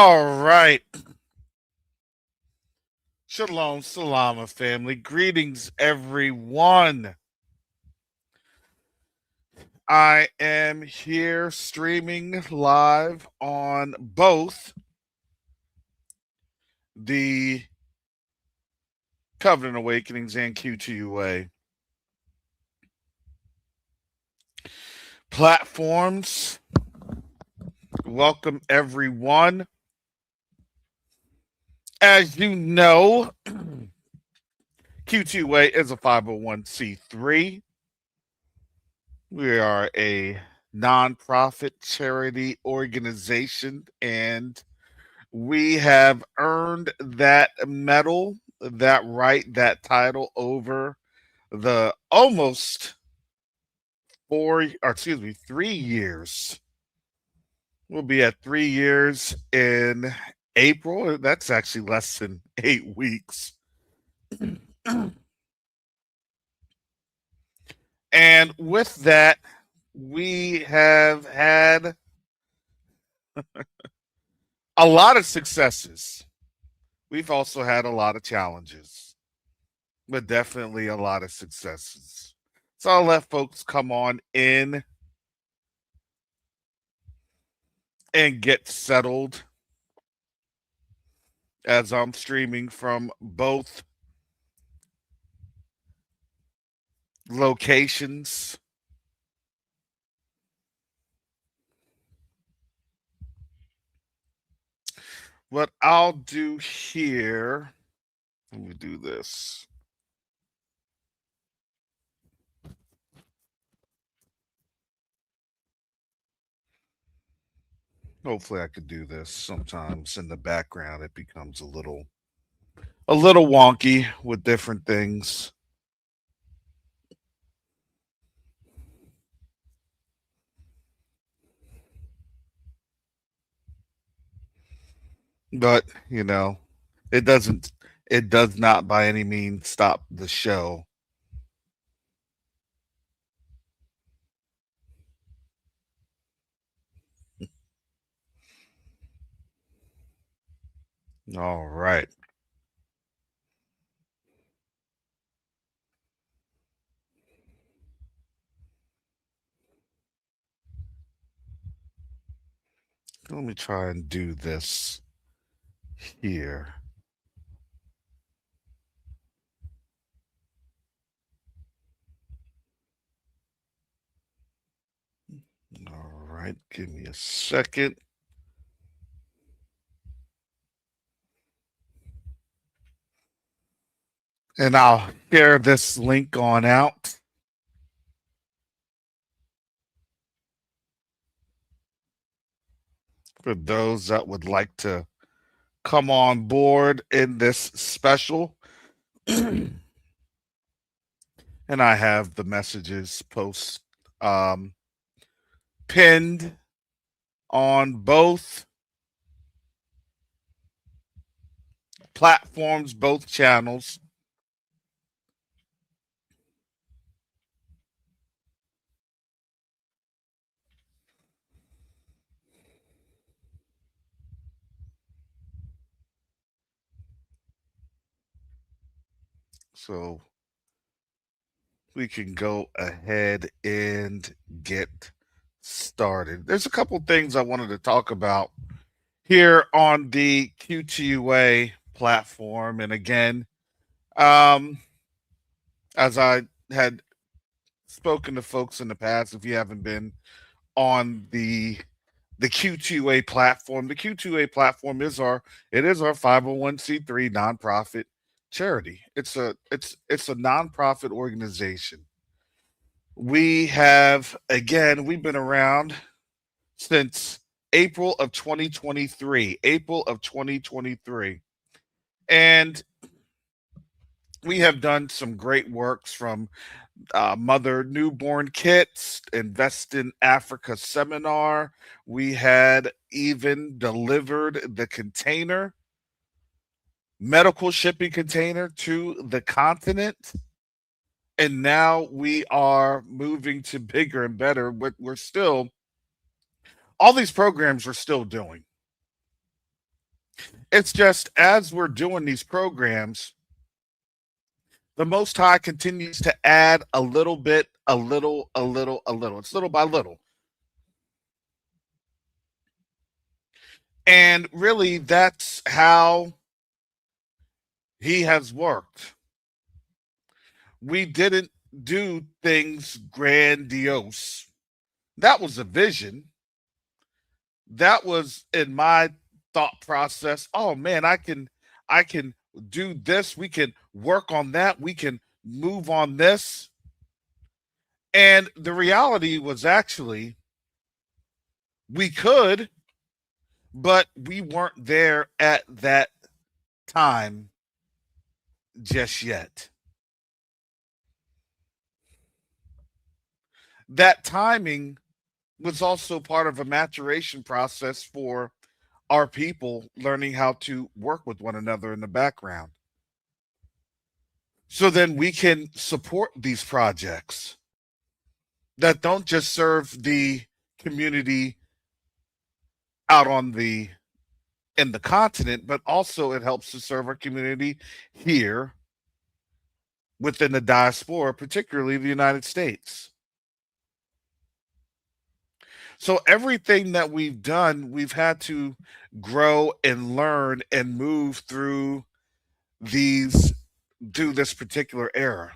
All right. Shalom, salama, family. Greetings, everyone. I am here streaming live on both the Covenant Awakenings and Q2UA platforms. Welcome, everyone. As you know, Q2UA is a 501c3. We are a nonprofit charity organization, and we have earned that medal, that right, that title over the almost 3 years. We'll be at 3 years in April. That's actually less than 8 weeks. And with that, we have had a lot of successes. We've also had a lot of challenges, but definitely a lot of successes. So I'll let folks come on in and get settled as I'm streaming from both locations. What I'll do here, let me do this. Hopefully I could do this. Sometimes in the background it becomes a little wonky with different things. But, it does not by any means stop the show. All right. Let me try and do this here. All right, give me a second. And I'll share this link on out. For those that would like to come on board in this special. And I have the messages um, pinned on both platforms, both channels. So we can go ahead and get started. There's a couple things I wanted to talk about here on the Q2UA platform. And again, as I had spoken to folks in the past, if you haven't been on the Q2A platform. The Q2A platform is our 501c3 nonprofit charity. It's a nonprofit organization. We've been around since April of 2023. April of 2023. And we have done some great works from mother newborn kits, Invest in Africa seminar. We had even delivered the container, medical shipping container to the continent. And now we are moving to bigger and better. But all these programs we're still doing. It's just as we're doing these programs, the Most High continues to add a little bit, a little, a little, a little. It's little by little. And really, that's how he has worked. We didn't do things grandiose. That was a vision. That was in my thought process. Oh man, I can do this. We can work on that. We can move on this. And the reality was actually we could, but we weren't there at that time just yet. That timing was also part of a maturation process for our people learning how to work with one another in the background. So then we can support these projects that don't just serve the community out on the in the continent, but also it helps to serve our community here within the diaspora, particularly the United States. So everything that we've done, we've had to grow and learn and move these through this particular era.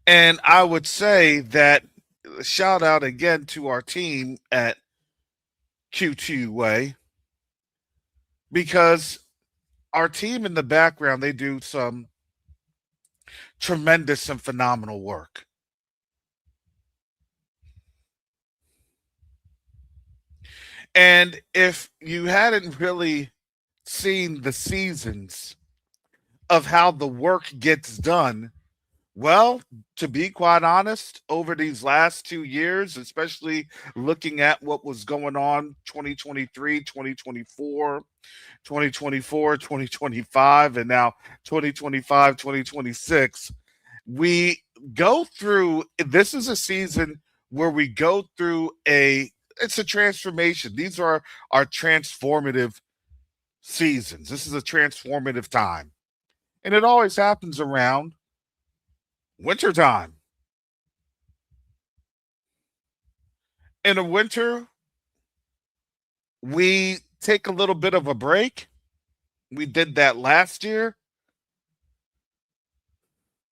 And I would say that shout out again to our team at Q2UA because our team in the background, they do some tremendous and phenomenal work. And if you hadn't really seen the seasons of how the work gets done, well, to be quite honest, over these last 2 years, especially looking at what was going on 2023, 2024, 2024, 2025, and now 2025, 2026, we go through this is a season where we go through a it's a transformation. These are our transformative seasons. This is a transformative time. And it always happens around wintertime. In the winter, we take a little bit of a break. We did that last year.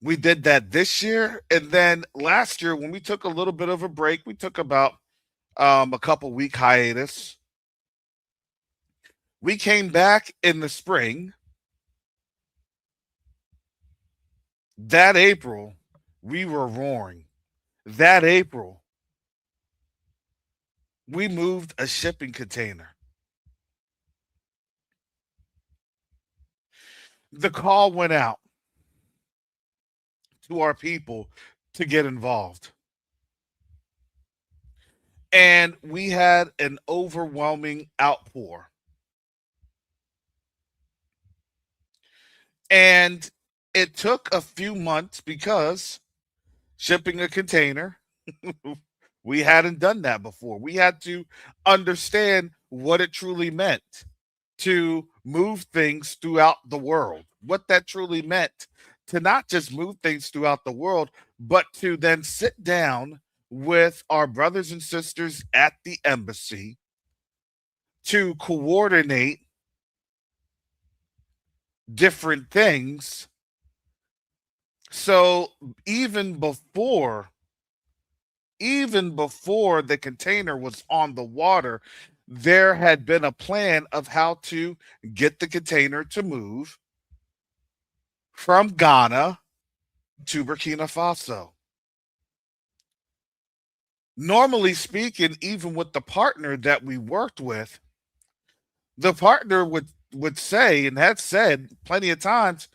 We did that this year. And then last year, when we took a little bit of a break, we took about a couple week hiatus. We came back in the spring. That April, we were roaring. That April, we moved a shipping container. The call went out to our people to get involved. And we had an overwhelming outpour. And it took a few months because shipping a container, we hadn't done that before. We had to understand what it truly meant to move things throughout the world, what that truly meant to not just move things throughout the world, but to then sit down with our brothers and sisters at the embassy to coordinate different things. So even before even before the container was on the water, there had been a plan of how to get the container to move from Ghana to Burkina Faso. Normally speaking, even with the partner that we worked with, the partner would say and had said plenty of times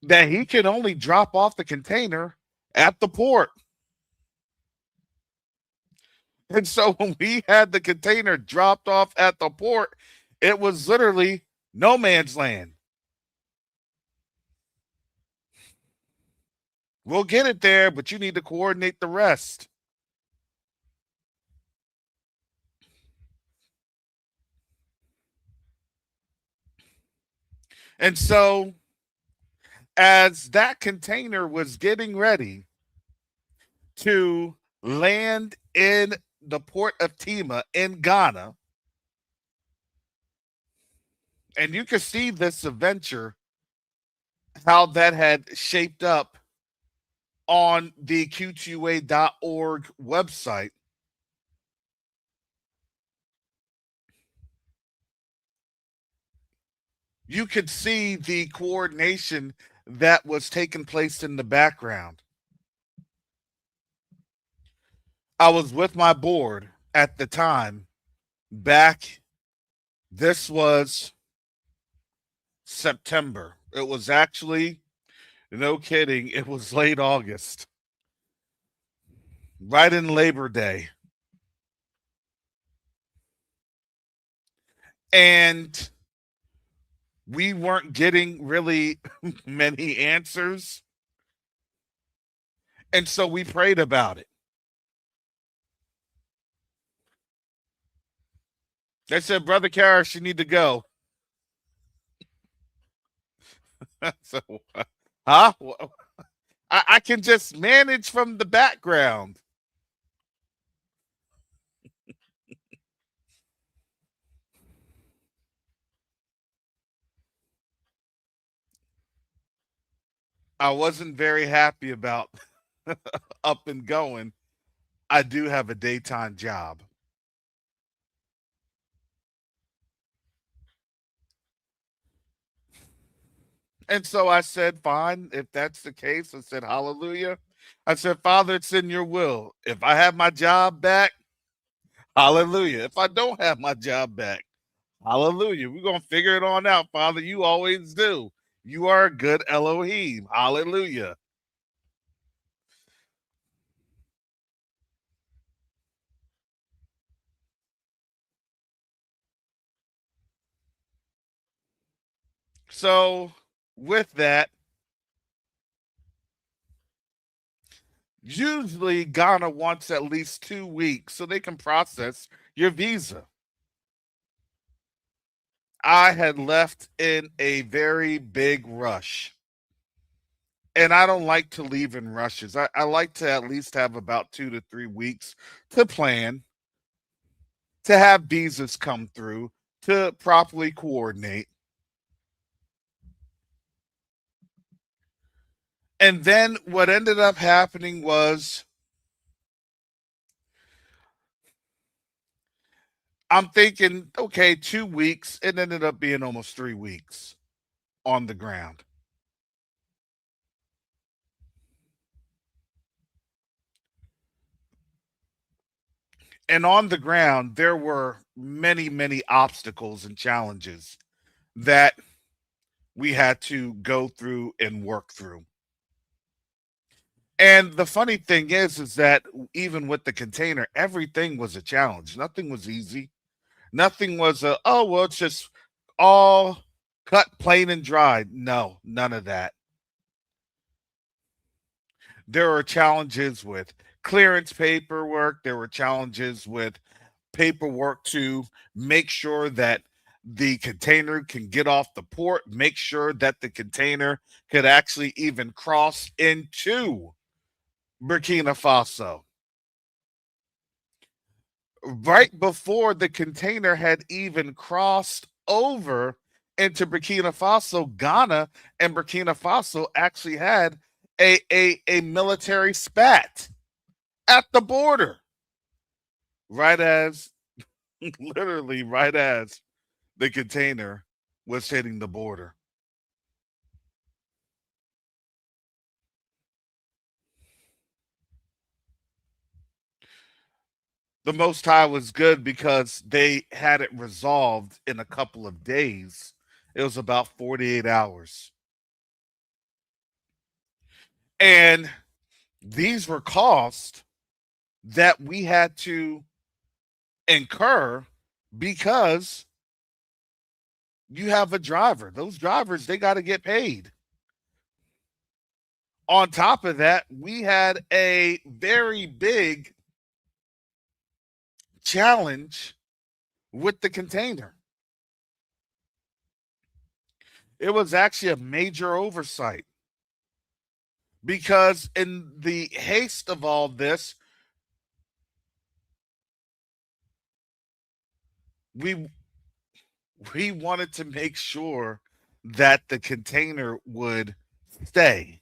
that he can only drop off the container at the port. And so when we had the container dropped off at the port, it was literally no man's land. We'll get it there, but you need to coordinate the rest. And so, as that container was getting ready to land in the port of Tima in Ghana, and you can see this adventure, how that had shaped up on the Q2UA.org website. You could see the coordination that was taking place in the background. I was with my board at the time. Back, this was September. It was actually, no kidding, it was late August, right in Labor Day. And we weren't getting really many answers. And so we prayed about it. They said, Brother Karras, you need to go. So, huh? I can just manage from the background. I wasn't very happy about up and going. I do have a daytime job. And so I said, fine, if that's the case, I said, hallelujah. I said, Father, it's in your will. If I have my job back, hallelujah. If I don't have my job back, hallelujah. We're going to figure it on out, Father. You always do. You are a good Elohim. Hallelujah. So, with that, usually Ghana wants at least 2 weeks so they can process your visa. I had left in a very big rush. And I don't like to leave in rushes. I like to at least have about 2 to 3 weeks to plan, to have visas come through, to properly coordinate. And then what ended up happening was I'm thinking, okay, 2 weeks. It ended up being almost 3 weeks on the ground. And on the ground, there were many, many obstacles and challenges that we had to go through and work through. And the funny thing is that even with the container, everything was a challenge. Nothing was easy. Nothing was a, oh, well, it's just all cut plain and dried. No, none of that. There were challenges with clearance paperwork. There were challenges with paperwork to make sure that the container can get off the port, make sure that the container could actually even cross into Burkina Faso. Right before the container had even crossed over into Burkina Faso, Ghana and Burkina Faso actually had a military spat at the border, right as literally right as the container was hitting the border. The Most High was good because they had it resolved in a couple of days. It was about 48 hours. And these were costs that we had to incur because you have a driver. Those drivers, they got to get paid. On top of that, we had a very big challenge with the container. It was actually a major oversight because in the haste of all this, we we wanted to make sure that the container would stay.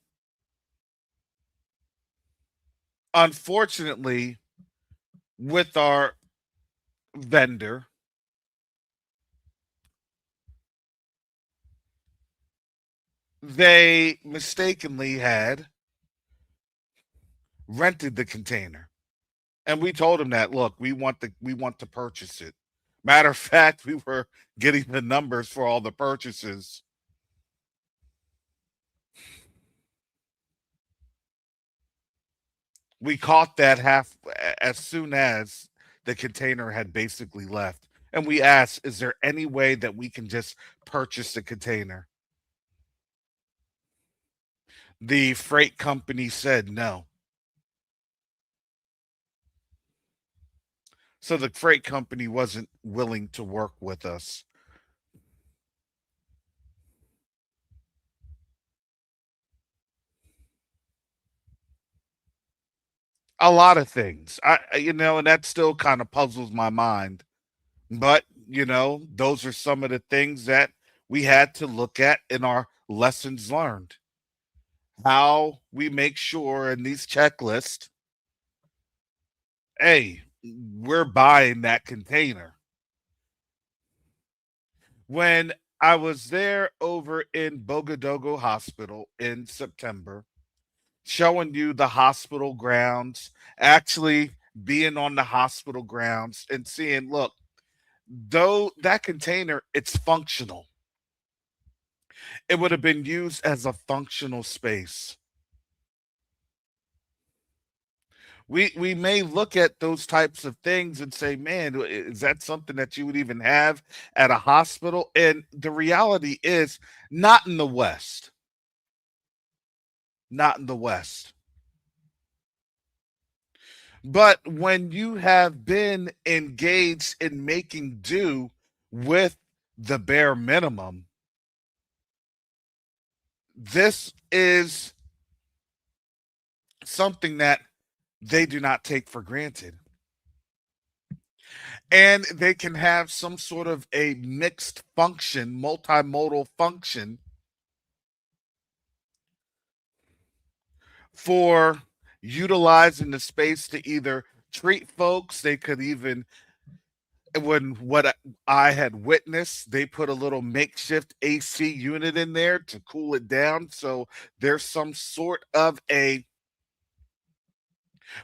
Unfortunately, with our vendor, they mistakenly had rented the container. And we told them that, look, we want to purchase it. Matter of fact, we were getting the numbers for all the purchases. We caught that half as soon as the container had basically left. And we asked, is there any way that we can just purchase the container? The freight company said no. So the freight company wasn't willing to work with us. A lot of things. And that still kind of puzzles my mind. But, those are some of the things that we had to look at in our lessons learned. How we make sure in these checklists, hey, we're buying that container. When I was there over in Bogadogo Hospital in September, showing you the hospital grounds, actually being on the hospital grounds and seeing, look, though that container, it's functional. It would have been used as a functional space. We may look at those types of things and say, man, is that something that you would even have at a hospital? And the reality is, not in the West. Not in the West. But when you have been engaged in making do with the bare minimum, this is something that they do not take for granted. And they can have some sort of a mixed function, multimodal function for utilizing the space to either treat folks. They could even, when what I had witnessed, they put a little makeshift AC unit in there to cool it down. So there's some sort of a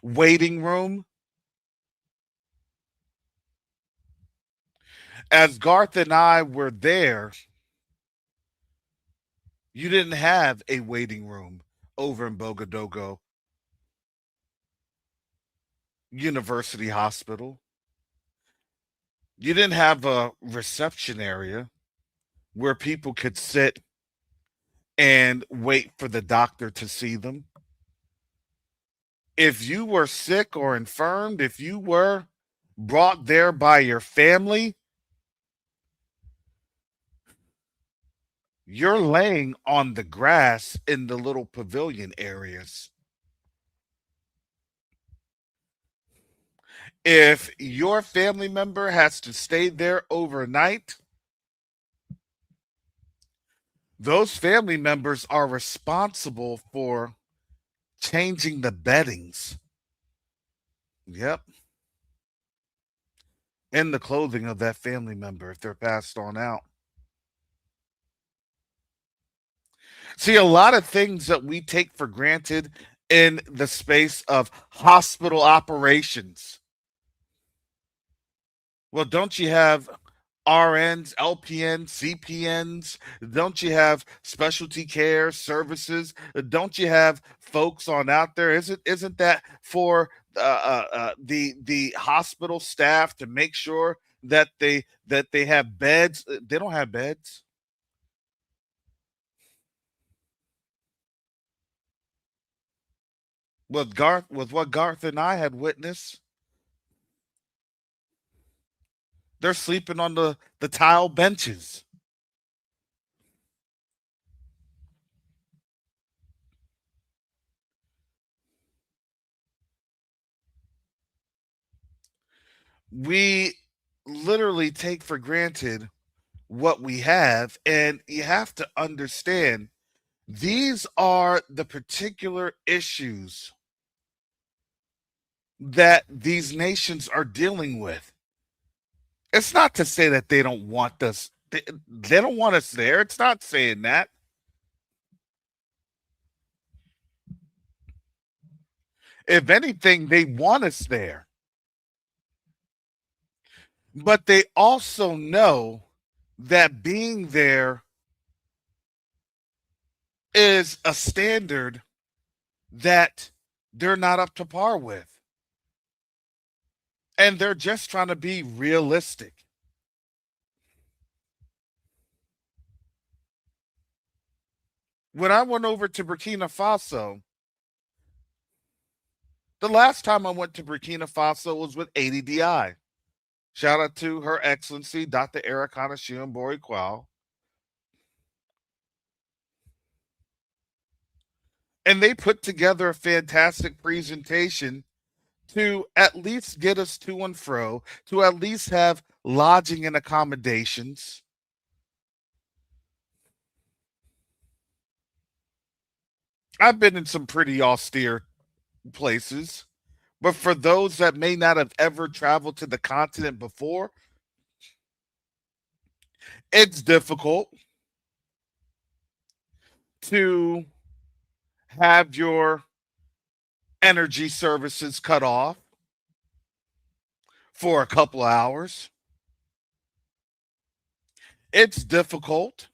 waiting room. As Garth and I were there, you didn't have a waiting room over in Bogadogo University Hospital. You didn't have a reception area where people could sit and wait for the doctor to see them. If you were sick or infirmed, if you were brought there by your family, you're laying on the grass in the little pavilion areas. If your family member has to stay there overnight, those family members are responsible for changing the beddings. Yep. And the clothing of that family member if they're passed on out. See, a lot of things that we take for granted in the space of hospital operations. Well, don't you have RNs, LPNs, CPNs? Don't you have specialty care services? Don't you have folks on out there? Isn't that for the hospital staff to make sure that they have beds? They don't have beds. With what Garth and I had witnessed, they're sleeping on the tile benches. We literally take for granted what we have, and you have to understand these are the particular issues that these nations are dealing with. It's not to say that they don't want us, they don't want us there. It's not saying that. If anything, they want us there. But they also know that being there is a standard that they're not up to par with. And they're just trying to be realistic. When I went over to Burkina Faso, the last time I went to Burkina Faso was with ADDI. Shout out to Her Excellency Dr. Ericana Shion. And they put together a fantastic presentation to at least get us to and fro, to at least have lodging and accommodations. I've been in some pretty austere places, but for those that may not have ever traveled to the continent before, it's difficult to have your energy services cut off for a couple of hours. It's difficult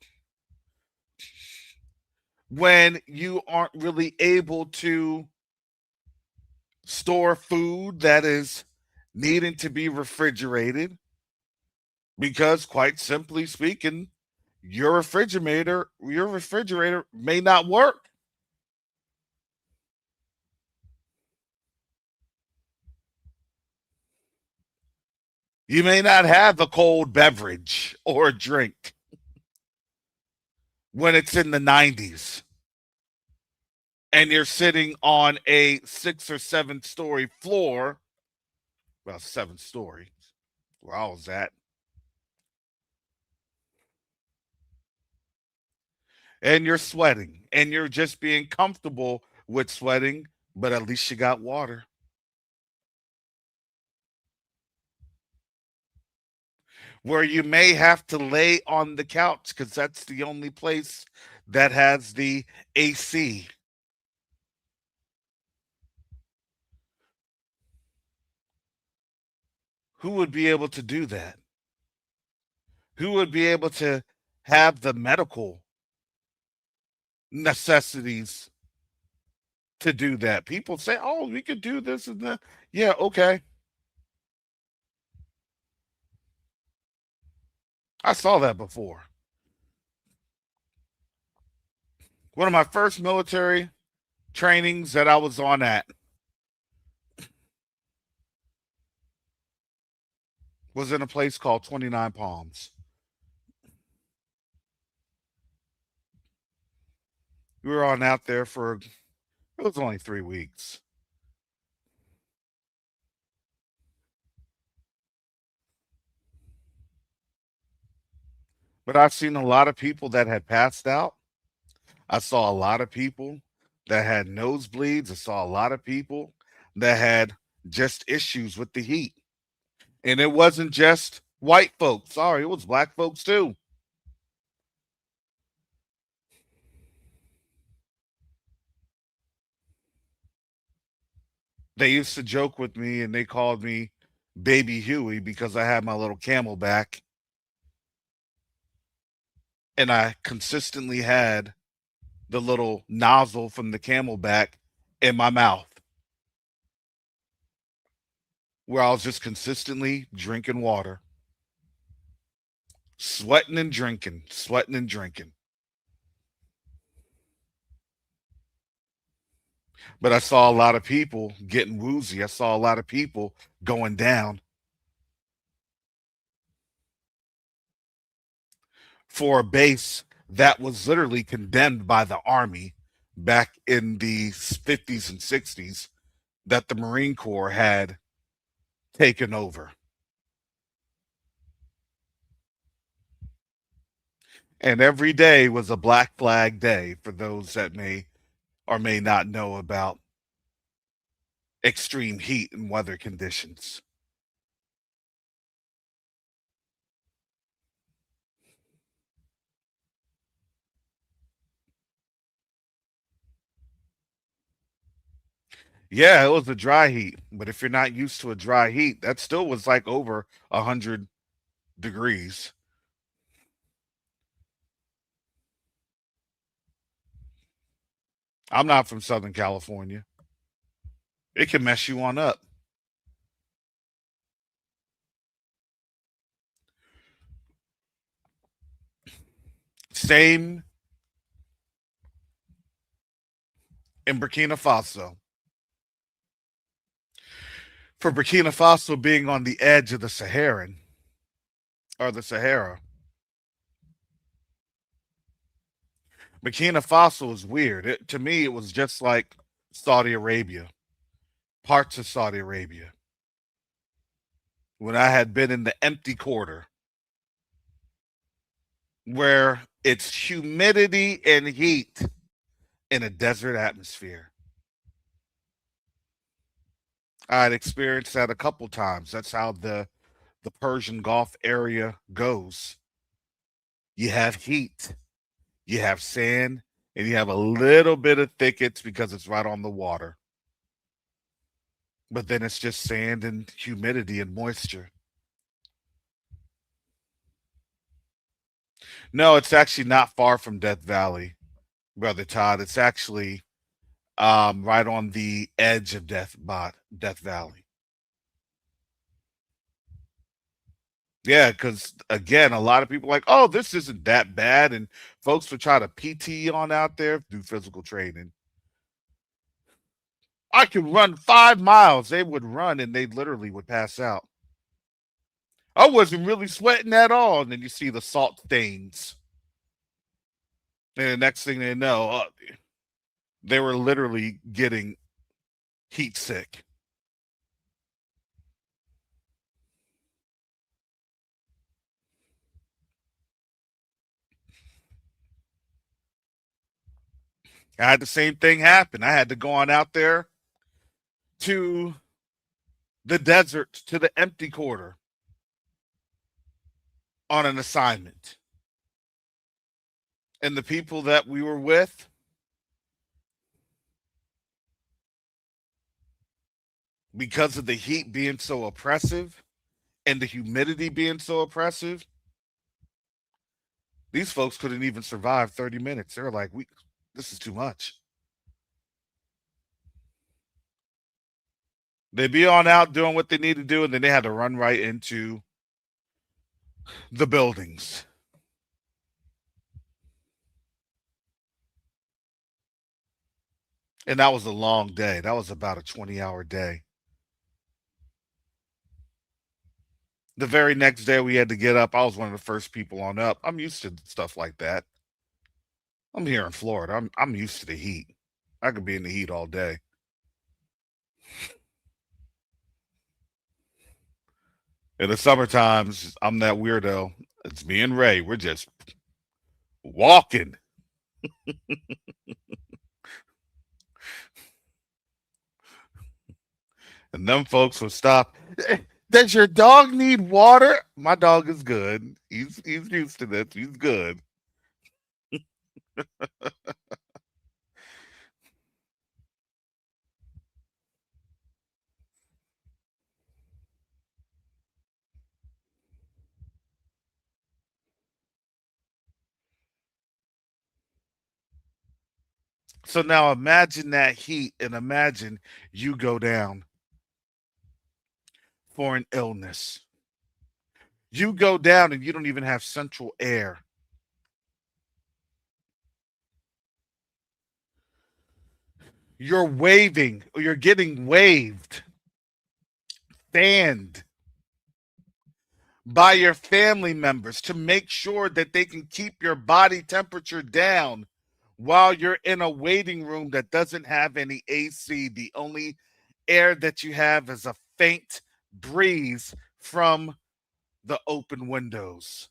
when you aren't really able to store food that is needing to be refrigerated because, quite simply speaking, your refrigerator may not work. You may not have a cold beverage or a drink when it's in the 90s and you're sitting on a 6 or 7 story floor, well, 7 stories where I was at, and you're sweating and you're just being comfortable with sweating, but at least you got water. Where you may have to lay on the couch because that's the only place that has the AC. Who would be able to do that? Who would be able to have the medical necessities to do that? People say, oh, we could do this and that. Yeah, okay. I saw that before. One of my first military trainings that I was on at was in a place called 29 Palms. We were on out there for, it was only 3 weeks. But I've seen a lot of people that had passed out. I saw a lot of people that had nosebleeds. I saw a lot of people that had just issues with the heat. And it wasn't just white folks. Sorry, it was black folks too. They used to joke with me and they called me Baby Huey because I had my little camelback and I consistently had the little nozzle from the camelback in my mouth where I was just consistently drinking water, sweating and drinking, sweating and drinking. But I saw a lot of people getting woozy. I saw a lot of people going down for a base that was literally condemned by the Army back in the 50s and 60s that the Marine Corps had taken over. And every day was a Black Flag Day for those that may or may not know about extreme heat and weather conditions. Yeah, it was a dry heat, but if you're not used to a dry heat, that still was like over 100 degrees. I'm not from Southern California. It can mess you on up. Same in Burkina Faso. For Burkina Faso being on the edge of the Saharan or the Sahara, Burkina Faso is weird. To me, it was just like Saudi Arabia, parts of Saudi Arabia. When I had been in the empty quarter, where it's humidity and heat in a desert atmosphere. I'd experienced that a couple times. That's how the Persian Gulf area goes. You have heat, you have sand, and you have a little bit of thickets because it's right on the water. But then it's just sand and humidity and moisture. No, it's actually not far from Death Valley, Brother Todd. It's actually right on the edge of Death Valley. Yeah, because again, a lot of people are like, oh, this isn't that bad, and folks would try to PT on out there, do physical training. I could run 5 miles. They would run and they literally would pass out. I wasn't really sweating at all. And then you see the salt stains. And the next thing they know, they were literally getting heat sick. I had the same thing happen. I had to go on out there to the desert, to the empty quarter on an assignment. And the people that we were with, because of the heat being so oppressive and the humidity being so oppressive, these folks couldn't even survive 30 minutes. They're like, this is too much. They'd be on out doing what they need to do, and then they had to run right into the buildings. And that was a long day. That was about a 20-hour day. The very next day we had to get up. I was one of the first people on up. I'm used to stuff like that. I'm here in Florida. I'm used to the heat. I could be in the heat all day. In the summer times, I'm that weirdo. It's me and Ray. We're just walking. And them folks would stop. Does your dog need water? My dog is good. He's used to this. He's good. So now imagine that heat and imagine you go down for an illness. You go down and you don't even have central air. You're waving or you're getting waved, fanned by your family members to make sure that they can keep your body temperature down while you're in a waiting room that doesn't have any AC. The only air that you have is a faint breeze from the open windows.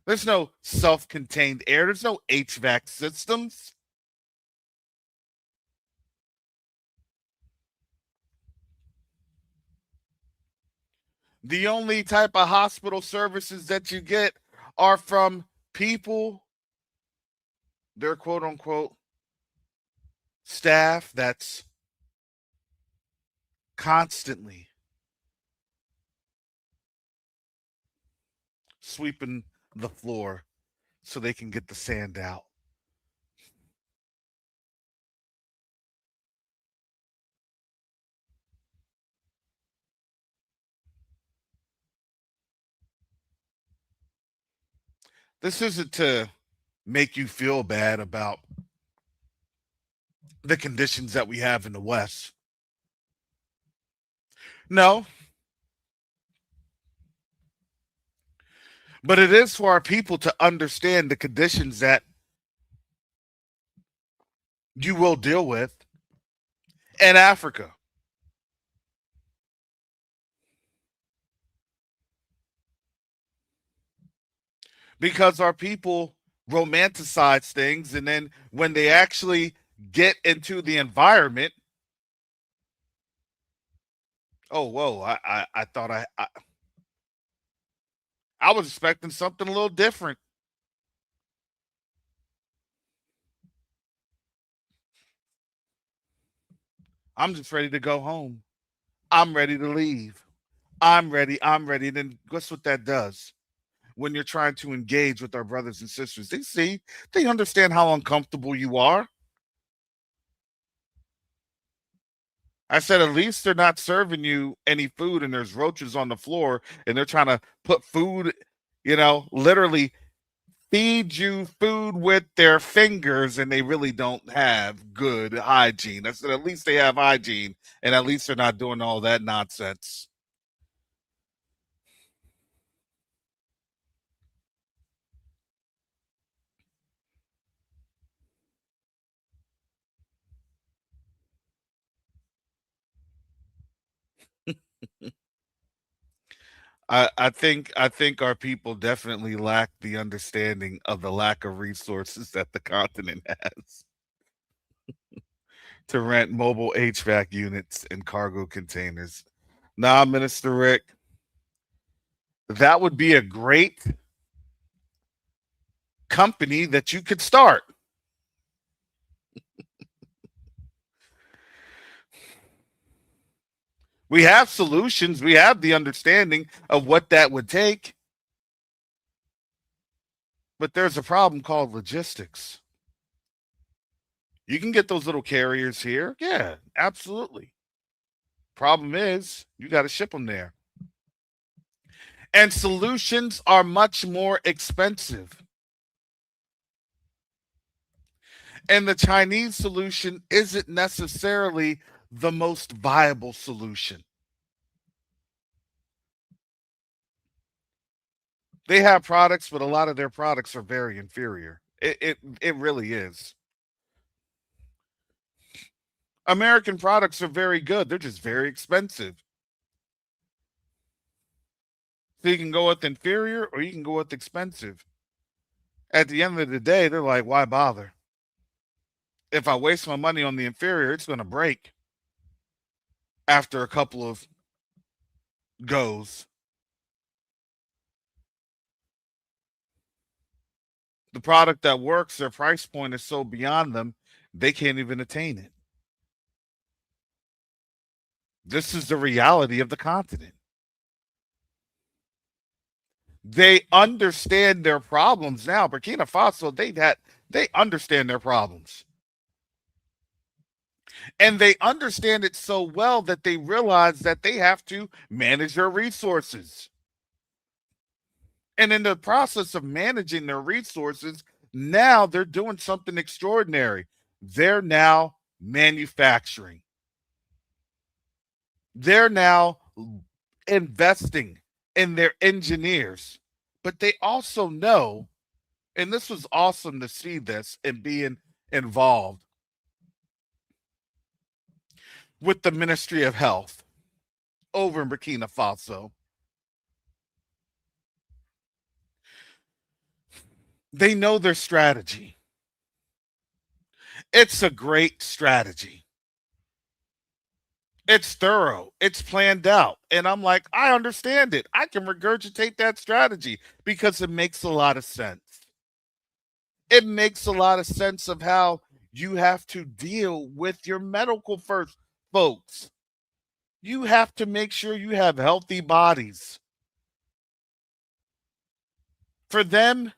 There's no self-contained air. There's no HVAC systems. The only type of hospital services that you get are from people, their quote unquote staff that's constantly sweeping the floor so they can get the sand out. This isn't to make you feel bad about the conditions that we have in the West. No, but it is for our people to understand the conditions that you will deal with in Africa, because our people romanticize things, and then when they actually get into the environment, oh whoa, I thought I was expecting something a little different. I'm just ready to go home. I'm ready to leave. I'm ready. And then guess what that does? When you're trying to engage with our brothers and sisters, they see, they understand how uncomfortable you are. I said, at least they're not serving you any food and there's roaches on the floor and they're trying to put food, literally feed you food with their fingers and they really don't have good hygiene. I said, at least they have hygiene and at least they're not doing all that nonsense. I think our people definitely lack the understanding of the lack of resources that the continent has to rent mobile HVAC units and cargo containers. Nah, Minister Rick, that would be a great company that you could start. We have solutions, we have the understanding of what that would take, but there's a problem called logistics. You can get those little carriers here. Yeah, absolutely. Problem is, you got to ship them there. And solutions are much more expensive. And the Chinese solution isn't necessarily the most viable solution. They have products, but a lot of their products are very inferior. It really is. American products are very good. They're just very expensive. So you can go with inferior or you can go with expensive. At the end of the day, they're like, why bother? If I waste my money on the inferior, it's going to break after a couple of goes. The product that works, their price point is so beyond them, they can't even attain it. This is the reality of the continent. They understand their problems now. Burkina Faso, they understand their problems. And they understand it so well that they realize that they have to manage their resources. And in the process of managing their resources, now they're doing something extraordinary. They're now manufacturing. They're now investing in their engineers. But they also know, and this was awesome to see this and being involved with the Ministry of Health over in Burkina Faso. They know their strategy. It's a great strategy. It's thorough. It's planned out. And I'm like, I understand it. I can regurgitate that strategy because it makes a lot of sense. It makes a lot of sense of how you have to deal with your medical first folks. You have to make sure you have healthy bodies. For them,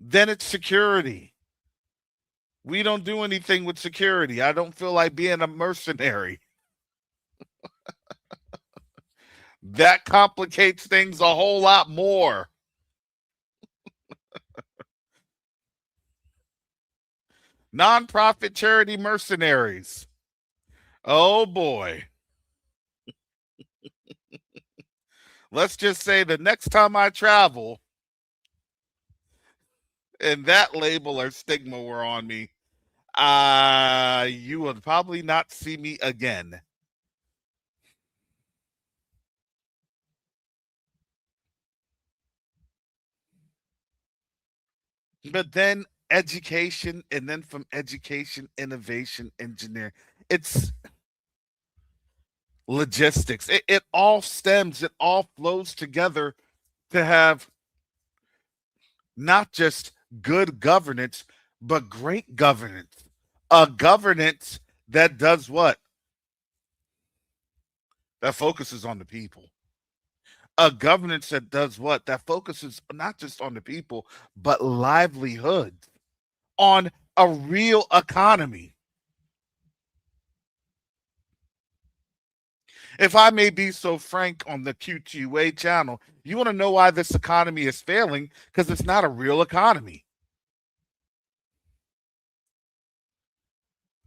then it's security. We don't do anything with security. I don't feel like being a mercenary. That complicates things a whole lot more. Nonprofit charity mercenaries. Oh boy. Let's just say the next time I travel and that label or stigma were on me, you will probably not see me again. But then education, and then from education, innovation, engineering. It's logistics. It all stems, it all flows together to have not just good governance, but great governance. A governance that does what? That focuses on the people. A governance that does what? That focuses not just on the people, but livelihood, on a real economy. If I may be so frank on the Q2UA channel, you want to know why this economy is failing? Because it's not a real economy.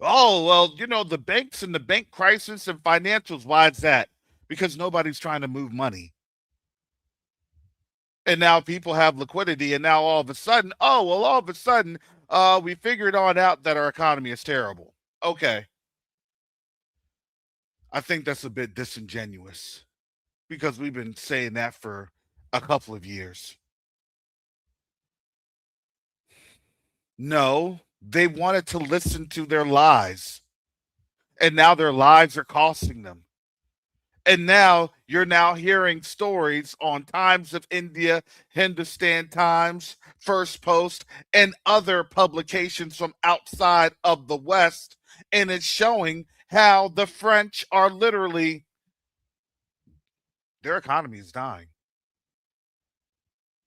Oh, well, the banks and the bank crisis and financials, why is that? Because nobody's trying to move money. And now people have liquidity, and now all of a sudden, we figured on out that our economy is terrible. Okay. I think that's a bit disingenuous because we've been saying that for a couple of years. No, they wanted to listen to their lies, and now their lives are costing them. And now you're now hearing stories on Times of India, Hindustan Times, First Post, and other publications from outside of the West. And it's showing how the French are literally, their economy is dying.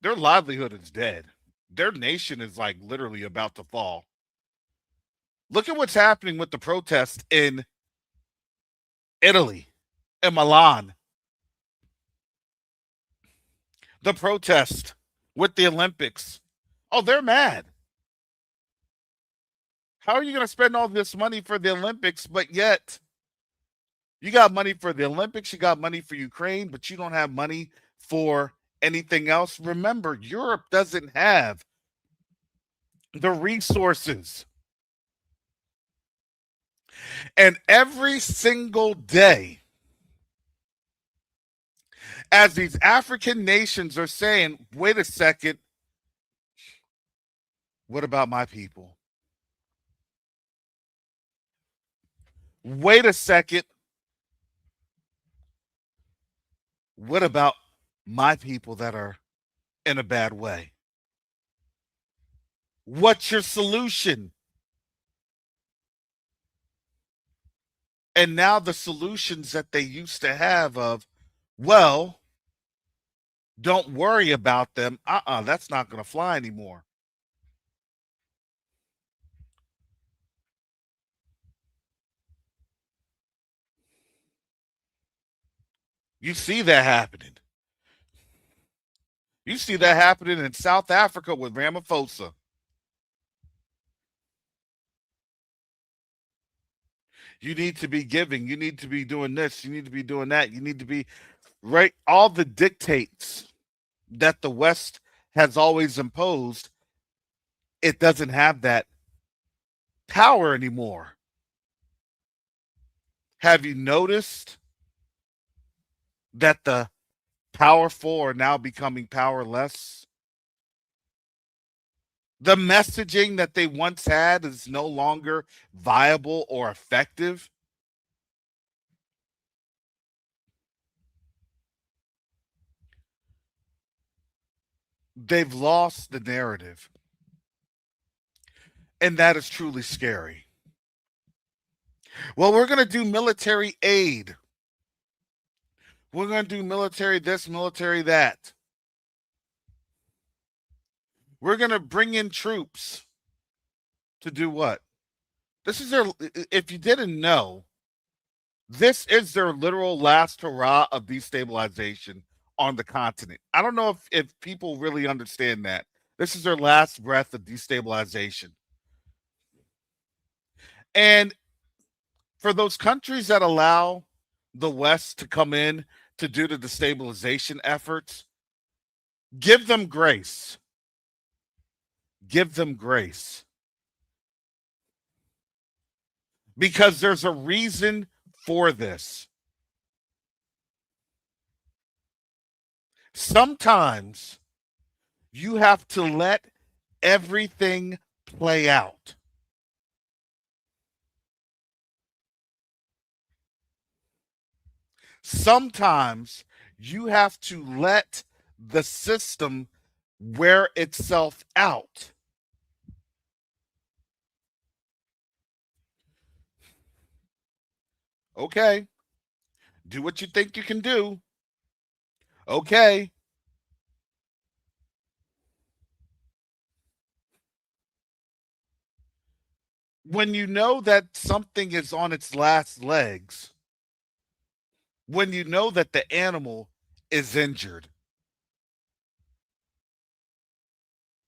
Their livelihood is dead. Their nation is like literally about to fall. Look at what's happening with the protests in Italy, in Milan. The protest with the Olympics. Oh, they're mad. How are you going to spend all this money for the Olympics, but yet you got money for the Olympics, you got money for Ukraine, but you don't have money for anything else? Remember, Europe doesn't have the resources. And every single day, as these African nations are saying, wait a second, what about my people? Wait a second, what about my people that are in a bad way? What's your solution? And now the solutions that they used to have of, well, don't worry about them. That's not going to fly anymore. You see that happening. You see that happening in South Africa with Ramaphosa. You need to be giving. You need to be doing this. You need to be doing that. You need to be right. All the dictates that the West has always imposed, it doesn't have that power anymore. Have you noticed that the powerful are now becoming powerless? The messaging that they once had is no longer viable or effective. They've lost the narrative. And that is truly scary. Well, we're going to do military aid. We're going to do military this, military that. We're going to bring in troops to do what? This is their, if you didn't know, this is their literal last hurrah of destabilization on the continent. I don't know if people really understand that. This is their last breath of destabilization. And for those countries that allow the West to come in to do the destabilization efforts, give them grace. Give them grace. Because there's a reason for this. Sometimes you have to let everything play out. Sometimes you have to let the system wear itself out. Okay. Do what you think you can do. Okay. When you know that something is on its last legs, when you know that the animal is injured,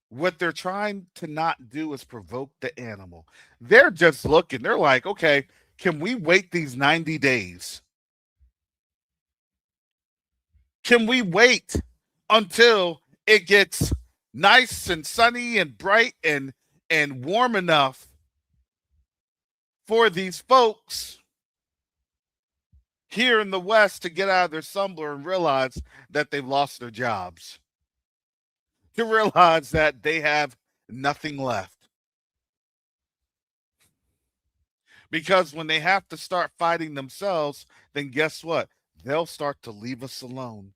what they're trying to not do is provoke the animal. They're just looking. They're like, okay, can we wait these 90 days? Can we wait until it gets nice and sunny and bright and warm enough for these folks here in the West to get out of their slumber and realize that they've lost their jobs, to realize that they have nothing left? Because when they have to start fighting themselves, then guess what? They'll start to leave us alone.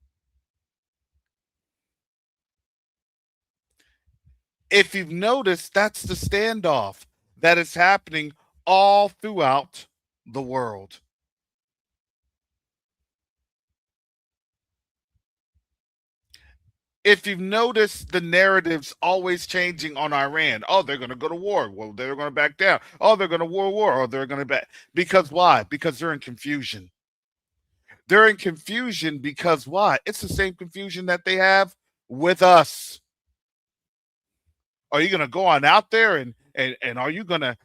If you've noticed, that's the standoff that is happening all throughout the world. If you've noticed, the narrative's always changing on Iran. Oh, they're going to go to war. Well, they're going to back down. Oh, they're going to war. Oh, they're going to back. Because why? Because they're in confusion. They're in confusion because why? It's the same confusion that they have with us. Are you going to go on out there and are you going to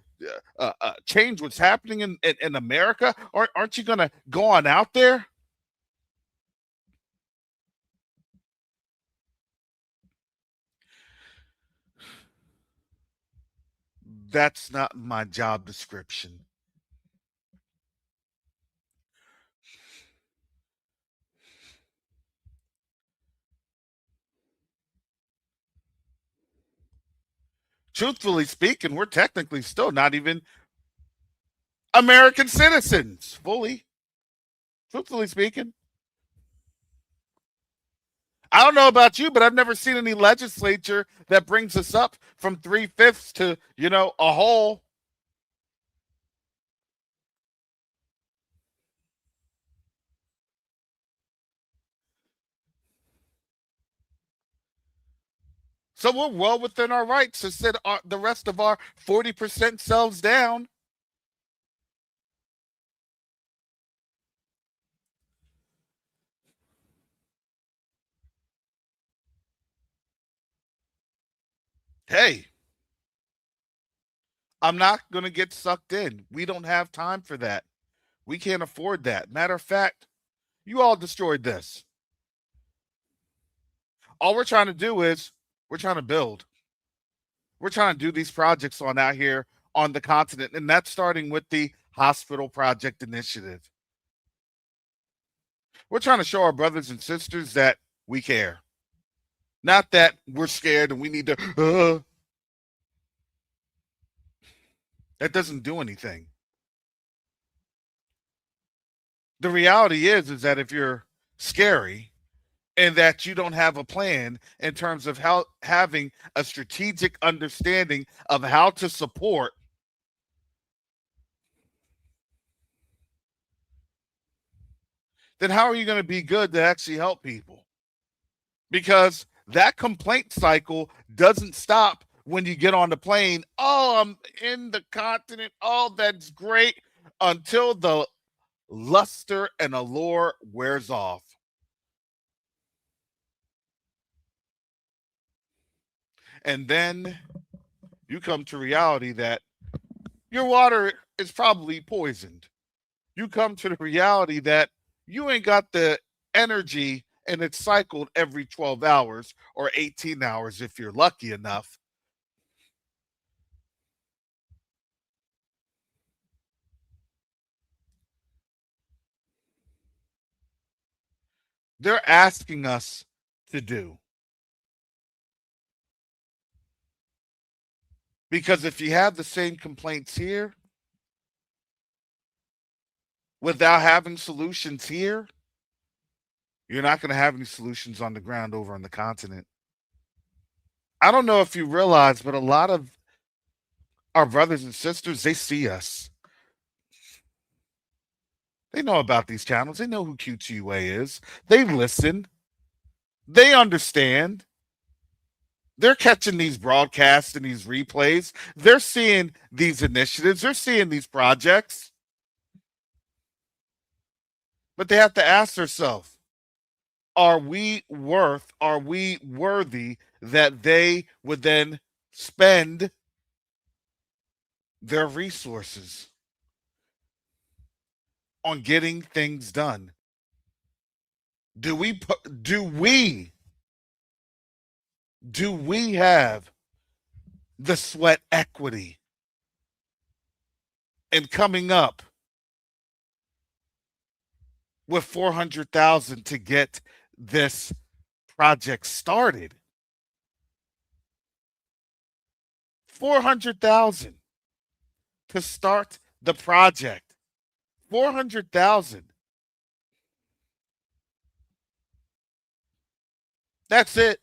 change what's happening in America? Or aren't you going to go on out there? That's not my job description. Truthfully speaking, we're technically still not even American citizens fully. Truthfully speaking, I don't know about you, but I've never seen any legislature that brings us up from 3/5 to, a whole. So we're well within our rights to sit the rest of our 40% selves down. Hey, I'm not going to get sucked in. We don't have time for that. We can't afford that. Matter of fact, you all destroyed this. All we're trying to do is we're trying to build. We're trying to do these projects on out here on the continent, and that's starting with the hospital project initiative. We're trying to show our brothers and sisters that we care, not that we're scared and we need to. That doesn't do anything. The reality is that if you're scary and that you don't have a plan in terms of how having a strategic understanding of how to support, then how are you going to be good to actually help people? Because that complaint cycle doesn't stop when you get on the plane. Oh, I'm in the continent. Oh, that's great. Until the luster and allure wears off. And then you come to reality that your water is probably poisoned. You come to the reality that you ain't got the energy and it's cycled every 12 hours or 18 hours if you're lucky enough. They're asking us to do. Because if you have the same complaints here without having solutions here, you're not going to have any solutions on the ground over on the continent. I don't know if you realize, but a lot of our brothers and sisters, they see us. They know about these channels. They know who Q2UA is. They listen. They understand. They're catching these broadcasts and these replays. They're seeing these initiatives. They're seeing these projects. But they have to ask themselves, are we worthy that they would then spend their resources on getting things done? Do we do we have the sweat equity and coming up with 400,000 to get this project started? 400,000 to start the project. 400,000. That's it.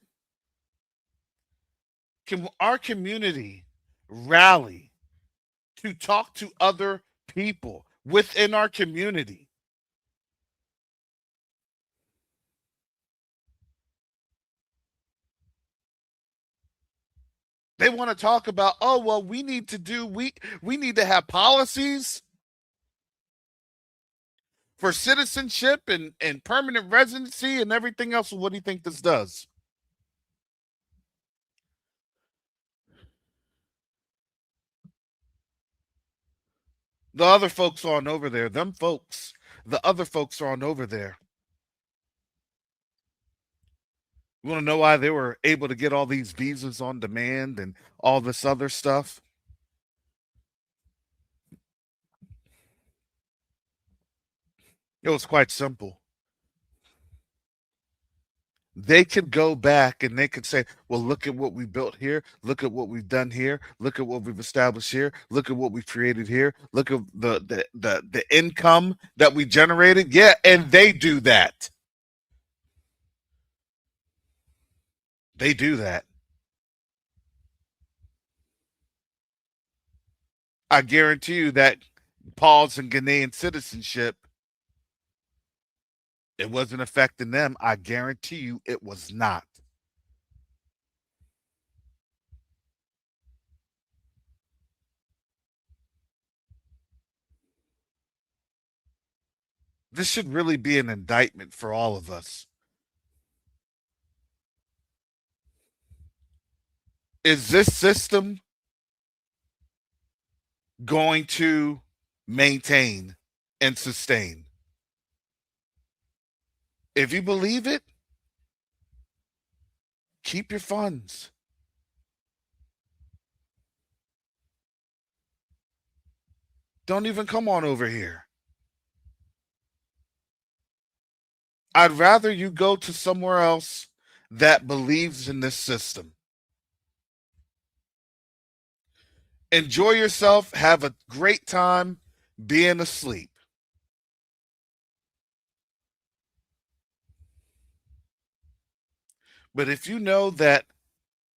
Can our community rally to talk to other people within our community? They want to talk about, oh, well, we need to have policies for citizenship and permanent residency and everything else. What do you think this does? The other folks are on over there. Them folks, the other folks are on over there. You want to know why they were able to get all these visas on demand and all this other stuff? It was quite simple. They could go back and they could say, well, look at what we built here. Look at what we've done here. Look at what we've established here. Look at what we've created here. Look at the income that we generated. Yeah, and they do that. They do that. I guarantee you that Paul's and Ghanaian citizenship, it wasn't affecting them. I guarantee you it was not. This should really be an indictment for all of us. Is this system going to maintain and sustain? If you believe it, keep your funds. Don't even come on over here. I'd rather you go to somewhere else that believes in this system. Enjoy yourself. Have a great time being asleep. But if you know that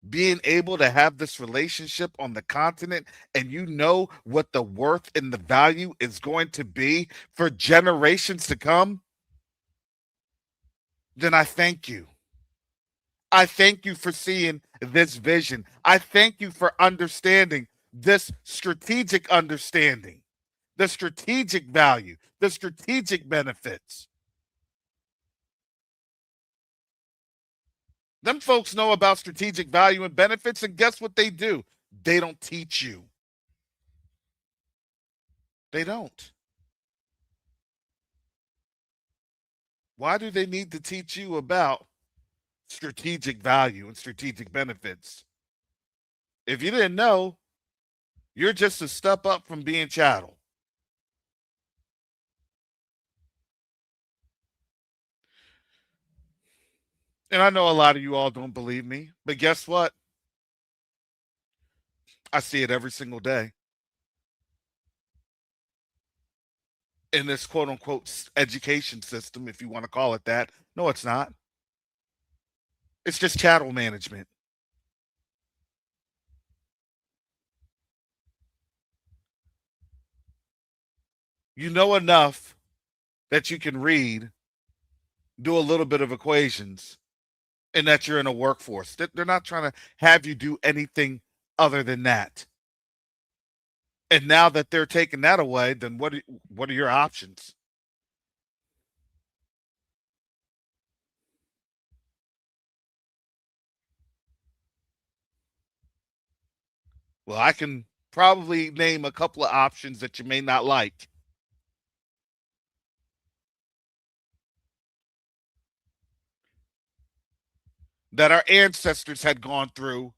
being able to have this relationship on the continent and you know what the worth and the value is going to be for generations to come, then I thank you. I thank you for seeing this vision. I thank you for understanding this strategic understanding, the strategic value, the strategic benefits. Them folks know about strategic value and benefits, and guess what they do? They don't teach you. They don't. Why do they need to teach you about strategic value and strategic benefits? If you didn't know, you're just a step up from being chattel. And I know a lot of you all don't believe me, but guess what? I see it every single day in this quote unquote education system, if you want to call it that. No, it's not. It's just chattel management. You know enough that you can read, do a little bit of equations, and that you're in a workforce. They're not trying to have you do anything other than that. And now that they're taking that away, then what are your options? Well, I can probably name a couple of options that you may not like. That our ancestors had gone through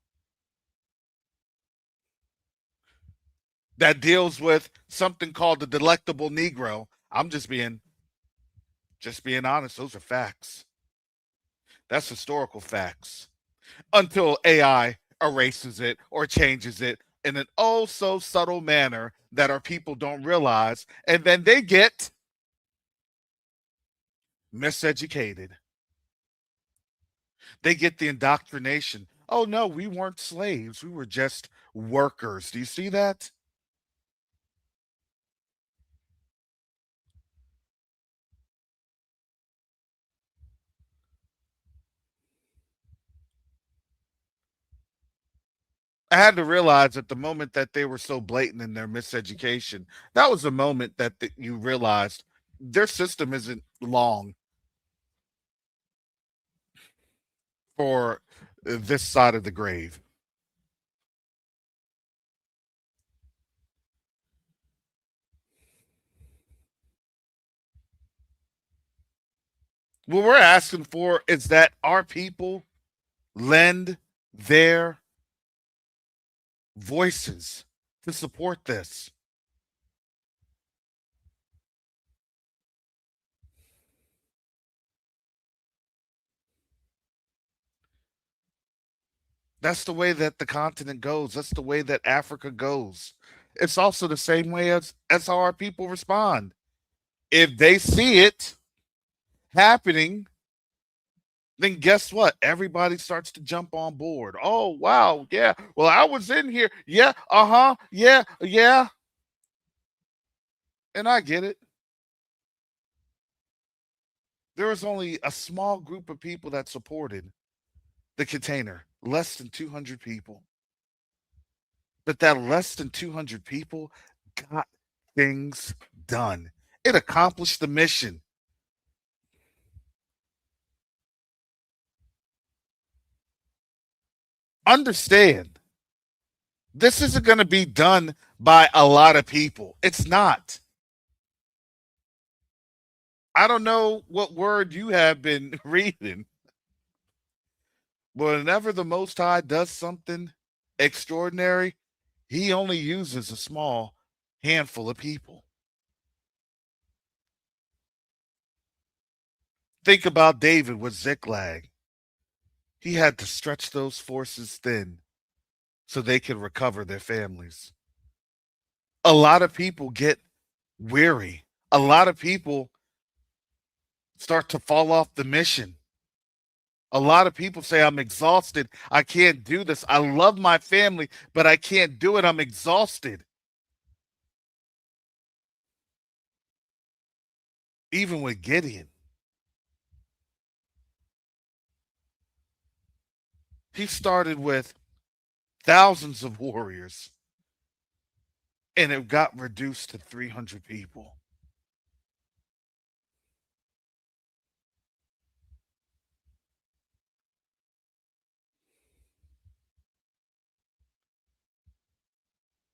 that deals with something called the delectable Negro. I'm just being honest. Those are facts. That's historical facts. Until AI erases it or changes it in an oh so subtle manner that our people don't realize, and then they get miseducated. They get the indoctrination. Oh no, we weren't slaves. We were just workers. Do you see that? I had to realize at the moment that they were so blatant in their miseducation, that was the moment that you realized their system isn't long for this side of the grave. What we're asking for is that our people lend their voices to support this. That's the way that the continent goes. That's the way that Africa goes. It's also the same way as how our people respond. If they see it happening, then guess what? Everybody starts to jump on board. Oh, wow. Yeah. Well, I was in here. Yeah. Uh-huh. Yeah. Yeah. And I get it. There was only a small group of people that supported the container, less than 200 people. But that less than 200 people got things done. It accomplished the mission. Understand, this isn't going to be done by a lot of people. It's not. I don't know what word you have been reading, but whenever the Most High does something extraordinary, he only uses a small handful of people. Think about David with Ziklag. He had to stretch those forces thin so they could recover their families. A lot of people get weary. A lot of people start to fall off the mission. A lot of people say, I'm exhausted. I can't do this. I love my family, but I can't do it. I'm exhausted. Even with Gideon, he started with thousands of warriors and it got reduced to 300 people.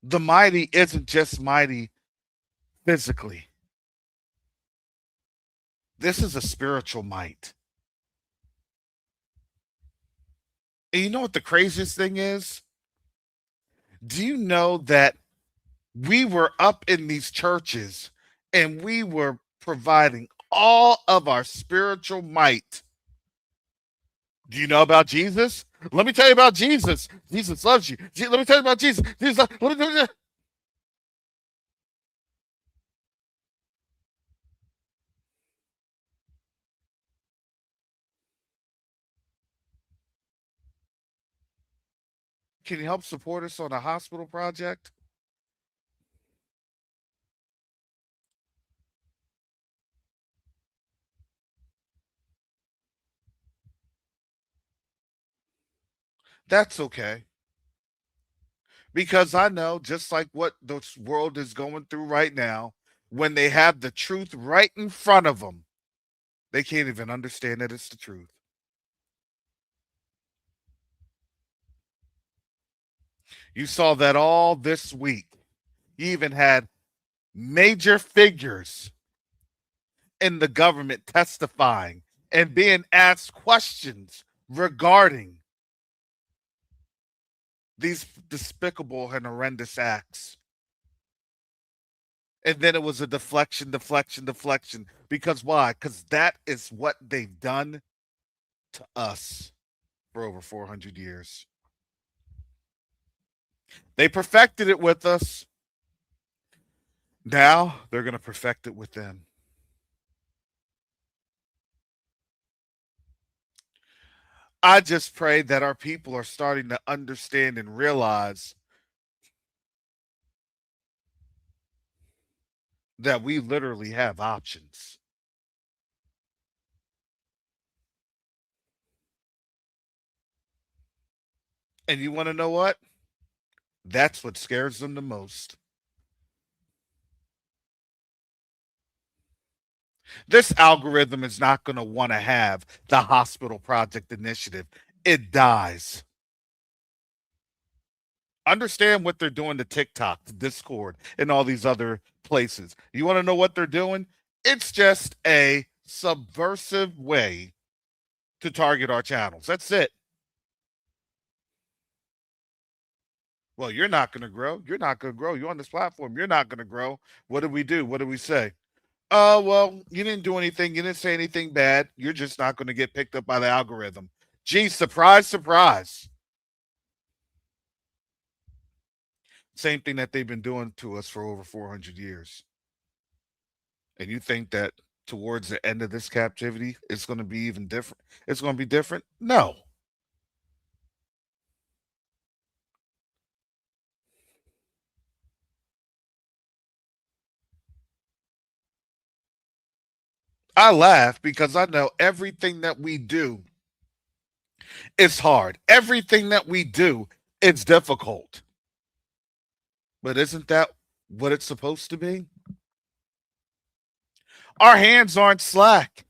The mighty isn't just mighty physically, this is a spiritual might. And you know what the craziest thing is? Do you know that we were up in these churches and we were providing all of our spiritual might? Do you know about Jesus? Let me tell you about Jesus. Jesus loves you. Let me tell you about Jesus. Let me tell you. Can you help support us on a hospital project? That's okay. Because I know, just like what the world is going through right now, when they have the truth right in front of them, they can't even understand that it's the truth. You saw that all this week. You even had major figures in the government testifying and being asked questions regarding these despicable and horrendous acts. And then it was a deflection, deflection, deflection. Because why? Because that is what they've done to us for over 400 years. They perfected it with us. Now they're going to perfect it with them. I just pray that our people are starting to understand and realize that we literally have options. And you want to know what? That's what scares them the most. This algorithm is not going to want to have the hospital project initiative. It dies. Understand what they're doing to TikTok, to Discord, and all these other places. You want to know what they're doing? It's just a subversive way to target our channels. That's it. Well, you're not going to grow. You're not going to grow. You're on this platform. You're not going to grow. What do we do? What do we say? Well, you didn't do anything. You didn't say anything bad. You're just not going to get picked up by the algorithm. Gee, surprise, surprise. Same thing that they've been doing to us for over 400 years. And you think that towards the end of this captivity, it's going to be even different? It's going to be different? No. I laugh because I know everything that we do is hard. Everything that we do is difficult. But isn't that what it's supposed to be? Our hands aren't slack.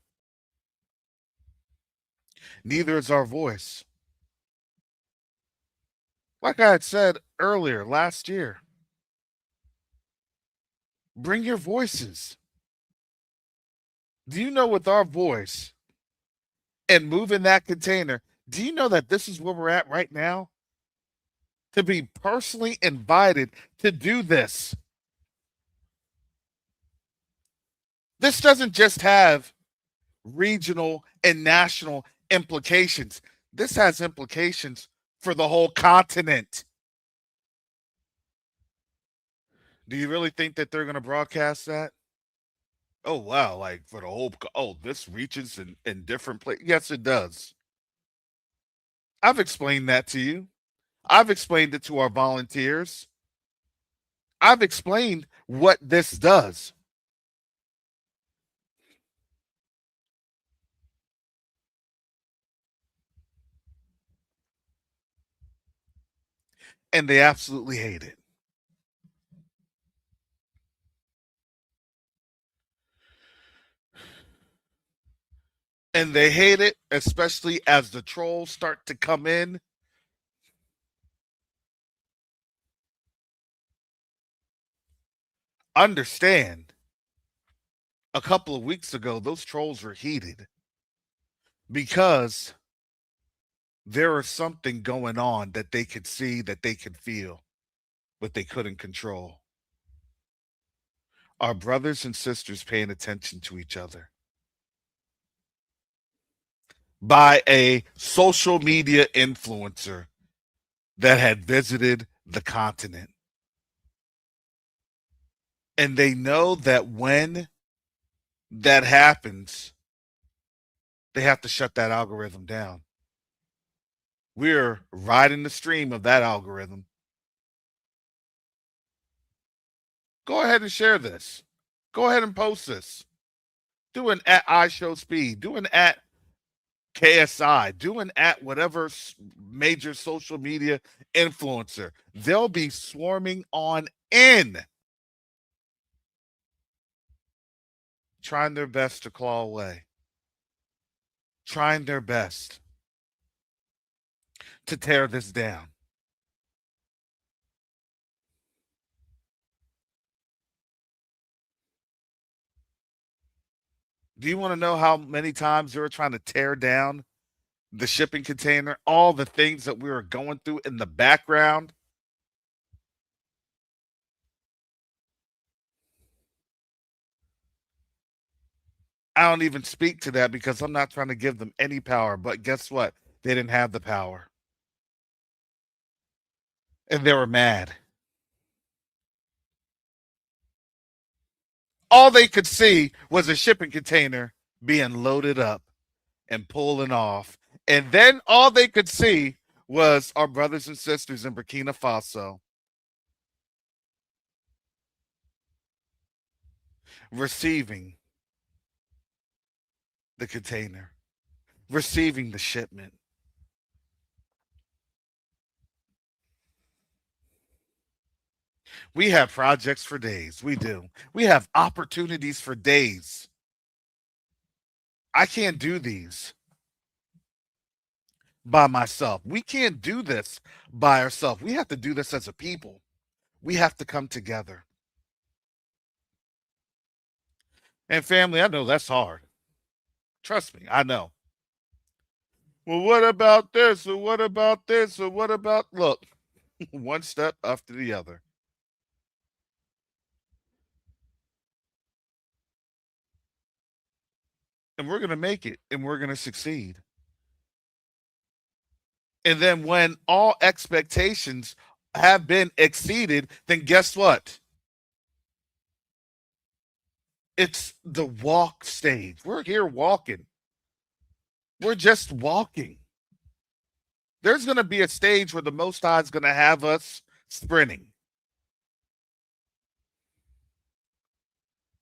Neither is our voice. Like I had said earlier last year, bring your voices. Do you know with our voice and moving that container, do you know that this is where we're at right now? To be personally invited to do this. This doesn't just have regional and national implications. This has implications for the whole continent. Do you really think that they're going to broadcast that? Oh wow, like for the whole oh, this reaches in different places. Yes, it does. I've explained that to you. I've explained it to our volunteers. I've explained what this does. And they absolutely hate it. And they hate it, especially as the trolls start to come in. Understand, a couple of weeks ago, those trolls were heated because there was something going on that they could see, that they could feel, but they couldn't control. Our brothers and sisters paying attention to each other by a social media influencer that had visited the continent. And they know that when that happens, they have to shut that algorithm down. We're riding the stream of that algorithm. Go ahead and share this. Go ahead and post this. Do an at iShowSpeed. Do an at KSI. Do an at whatever major social media influencer. They'll be swarming on in, trying their best to claw away, trying their best to tear this down. Do you want to know how many times they were trying to tear down the shipping container, all the things that we were going through in the background? I don't even speak to that because I'm not trying to give them any power. But guess what? They didn't have the power. And they were mad. All they could see was a shipping container being loaded up and pulling off. And then all they could see was our brothers and sisters in Burkina Faso receiving the container, receiving the shipment. We have projects for days. We do. We have opportunities for days. I can't do these by myself. We can't do this by ourselves. We have to do this as a people. We have to come together. And family, I know that's hard. Trust me, I know. Well, what about this? Or what about this? Or what about look, one step after the other. And we're going to make it and we're going to succeed. And then when all expectations have been exceeded, then guess what? It's the walk stage. We're here walking. We're just walking. There's going to be a stage where the Most High is going to have us sprinting.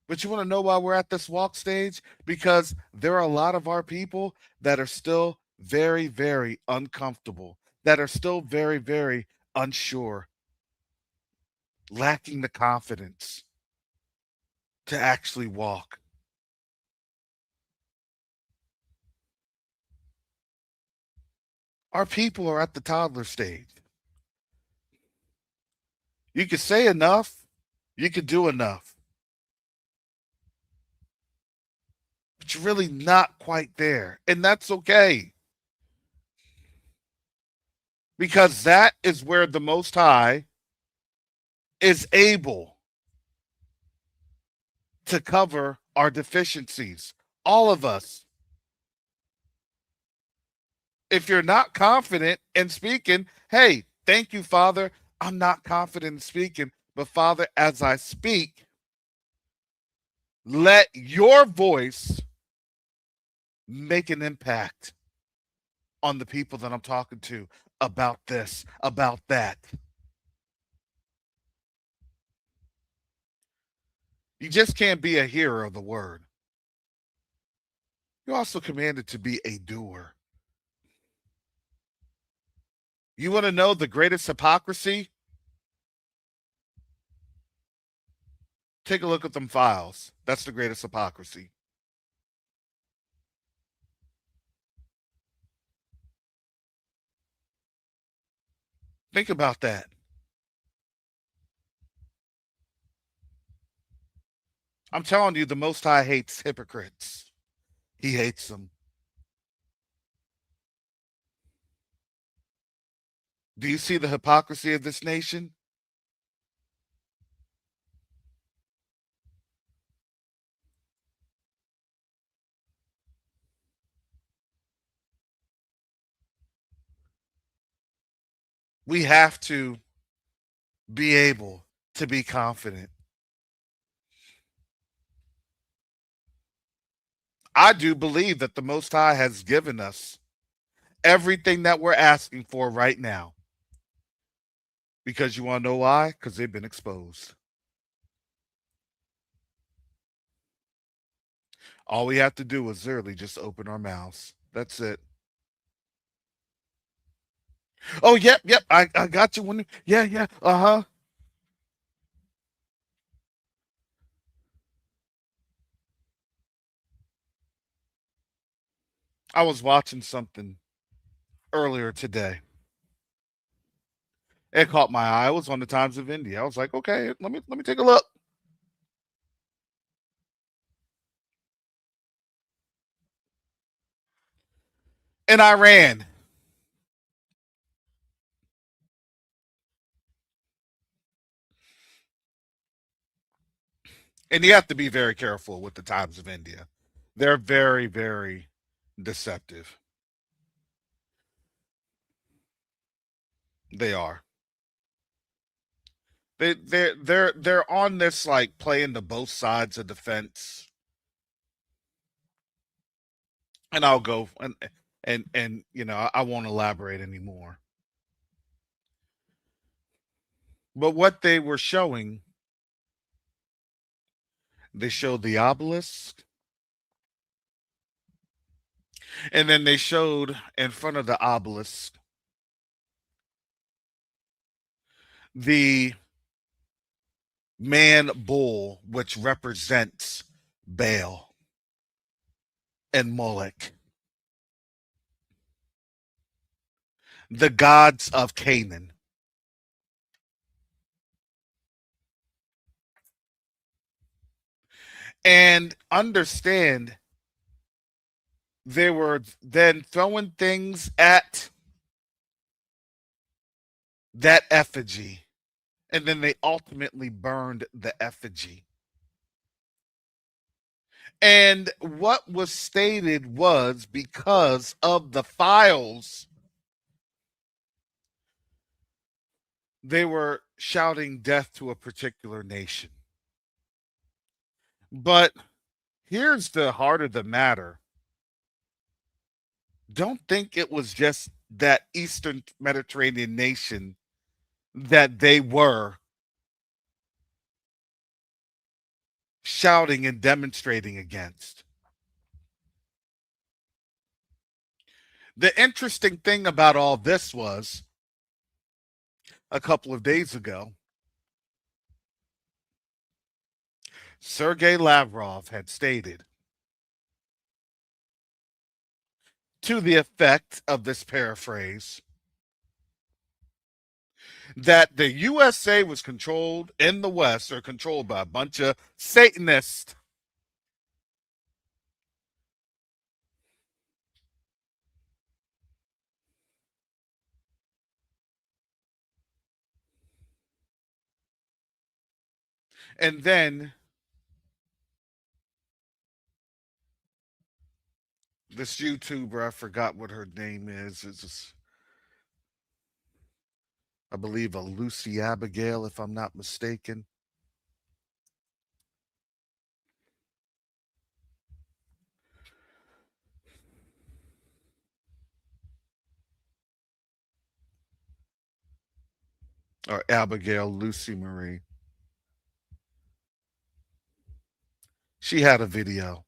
But you want to know why we're at this walk stage? Because there are a lot of our people that are still very, very uncomfortable, that are still very, very unsure, lacking the confidence to actually walk. Our people are at the toddler stage. You can say enough, you can do enough, but you're really not quite there. And that's okay. Because that is where the Most High is able to cover our deficiencies. All of us. If you're not confident in speaking, hey, thank you, Father. I'm not confident in speaking, But Father, as I speak, let your voice make an impact on the people that I'm talking to about this, about that. You just can't be a hearer of the word. You're also commanded to be a doer. You want to know the greatest hypocrisy? Take a look at them files. That's the greatest hypocrisy. Think about that. I'm telling you, the Most High hates hypocrites. He hates them. Do you see the hypocrisy of this nation? We have to be able to be confident. I do believe that the Most High has given us everything that we're asking for right now. Because you want to know why? Because they've been exposed. All we have to do is literally just open our mouths. That's it. Oh, yep, yep. I got you. Yeah, yeah. Uh huh. I was watching something earlier today. It caught my eye. It was on the Times of India. I was like, okay, let me take a look. In Iran, and you have to be very careful with the Times of India. They're very, very deceptive. They are. They're on this like playing the both sides of the fence. And I'll go and I won't elaborate anymore. But what they were showing, they showed the obelisk, and then they showed in front of the obelisk the man bull, which represents Baal and Moloch, the gods of Canaan. And understand they were then throwing things at that effigy, and then they ultimately burned the effigy. And what was stated was because of the files, they were shouting death to a particular nation. But here's the heart of the matter. Don't think it was just that Eastern Mediterranean nation that they were shouting and demonstrating against. The interesting thing about all this was a couple of days ago, Sergei Lavrov had stated to the effect of this paraphrase that the USA was controlled in the West or controlled by a bunch of Satanists. And then this YouTuber, I forgot what her name is I believe a Lucy Abigail, if I'm not mistaken, or Abigail Lucy Marie. She had a video.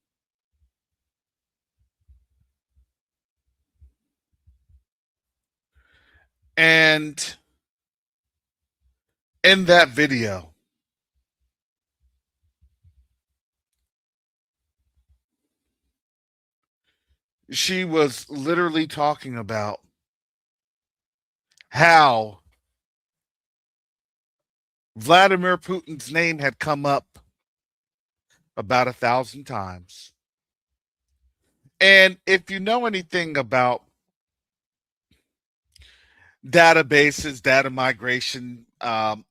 And in that video, she was literally talking about how Vladimir Putin's name had come up about 1,000 times. And if you know anything about databases, data migration,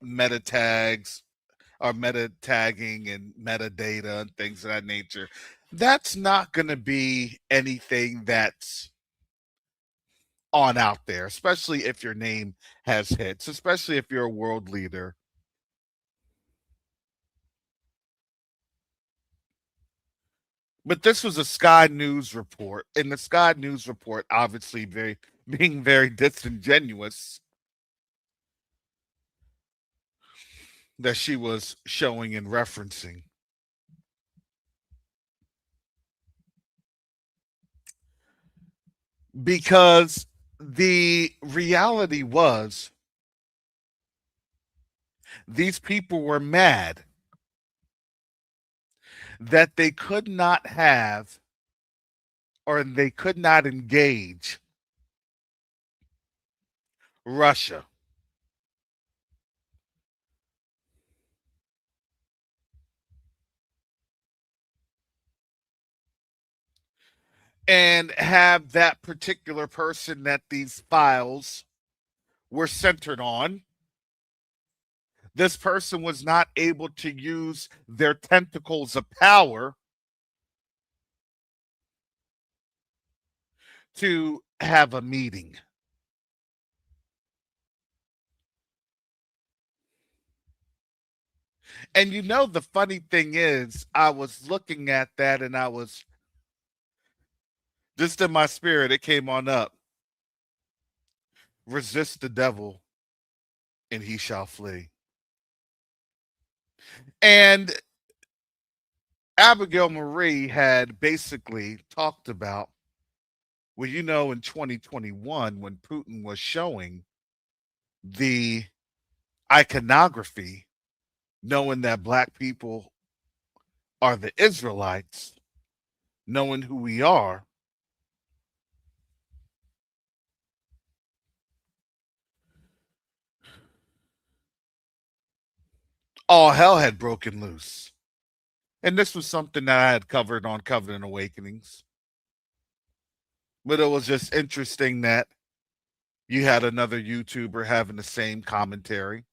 meta tags, or meta tagging and metadata and things of that nature, that's not going to be anything that's on out there, especially if your name has hits, especially if you're a world leader. But this was a Sky News report, and the Sky News report obviously very being very disingenuous that she was showing and referencing. Because the reality was these people were mad that they could not have or they could not engage Russia and have that particular person that these files were centered on. This person was not able to use their tentacles of power to have a meeting. And you know, the funny thing is, I was looking at that and I was just in my spirit, it came on up. Resist the devil and he shall flee. And Abigail Marie had basically talked about, well, you know, in 2021, when Putin was showing the iconography, knowing that black people are the Israelites, knowing who we are, all hell had broken loose. And this was something that I had covered on Covenant Awakenings. But it was just interesting that you had another YouTuber having the same commentary.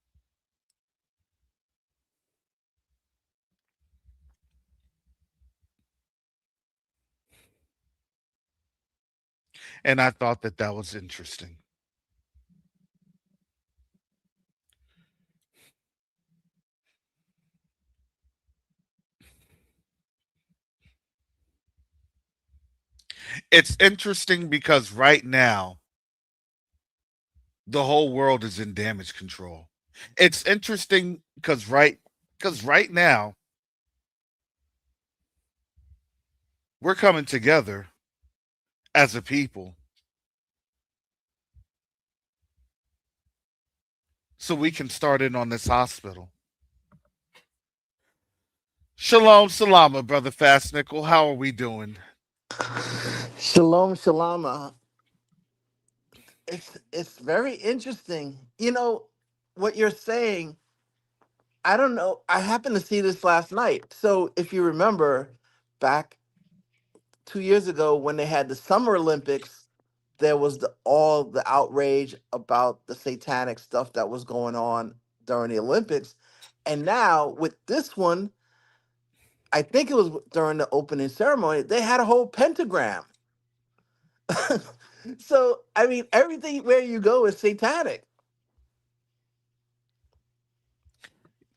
And I thought that that was interesting. It's interesting because right now, the whole world is in damage control. It's interesting because right now we're coming together as a people so we can start in on this hospital. Shalom, salama, brother Fast Nickel. How are we doing? Shalom, shalama. It's very interesting. What you're saying. I don't know. I happened to see this last night. So if you remember, back 2 years ago when they had the Summer Olympics, there was all the outrage about the satanic stuff that was going on during the Olympics, and now with this one, I think it was during the opening ceremony. They had a whole pentagram. So I mean, everything where you go is satanic.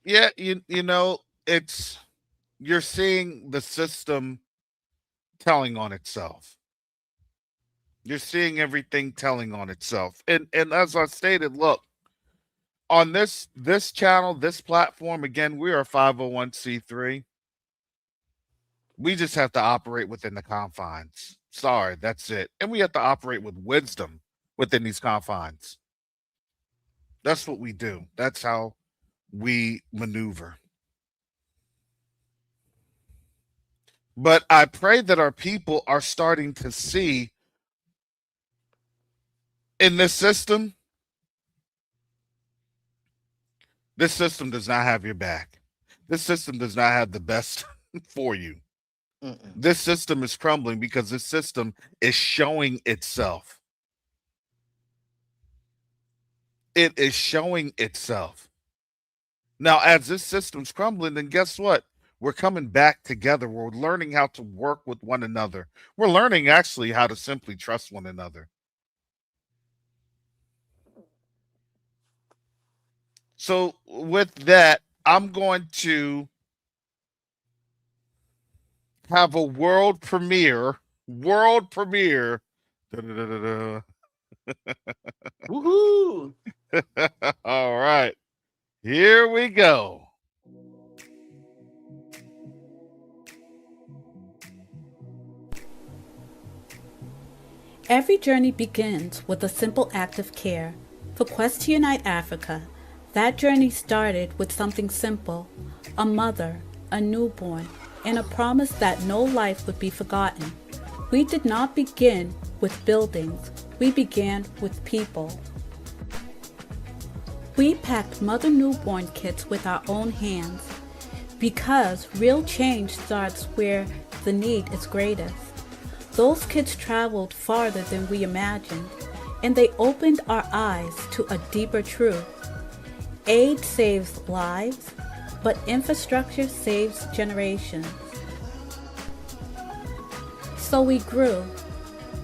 Yeah, you know, it's you're seeing the system telling on itself. You're seeing everything telling on itself. And as I stated, look, on this channel, this platform, again, we are 501c3. We just have to operate within the confines. Sorry, that's it. And we have to operate with wisdom within these confines. That's what we do. That's how we maneuver. But I pray that our people are starting to see in this system does not have your back. This system does not have the best for you. Mm-mm. This system is crumbling because this system is showing itself. It is showing itself. Now, as this system's crumbling, then guess what? We're coming back together. We're learning how to work with one another. We're learning actually how to simply trust one another. So, with that, I'm going to have a world premiere. World premiere. Da-da-da-da-da. Woohoo! All right, here we go. Every journey begins with a simple act of care. For Quest to Unite Africa, that journey started with something simple: a mother, a newborn, and a promise that no life would be forgotten. We did not begin with buildings, we began with people. We packed mother newborn kits with our own hands because real change starts where the need is greatest. Those kids traveled farther than we imagined, and they opened our eyes to a deeper truth. Aid saves lives, but infrastructure saves generations. So we grew.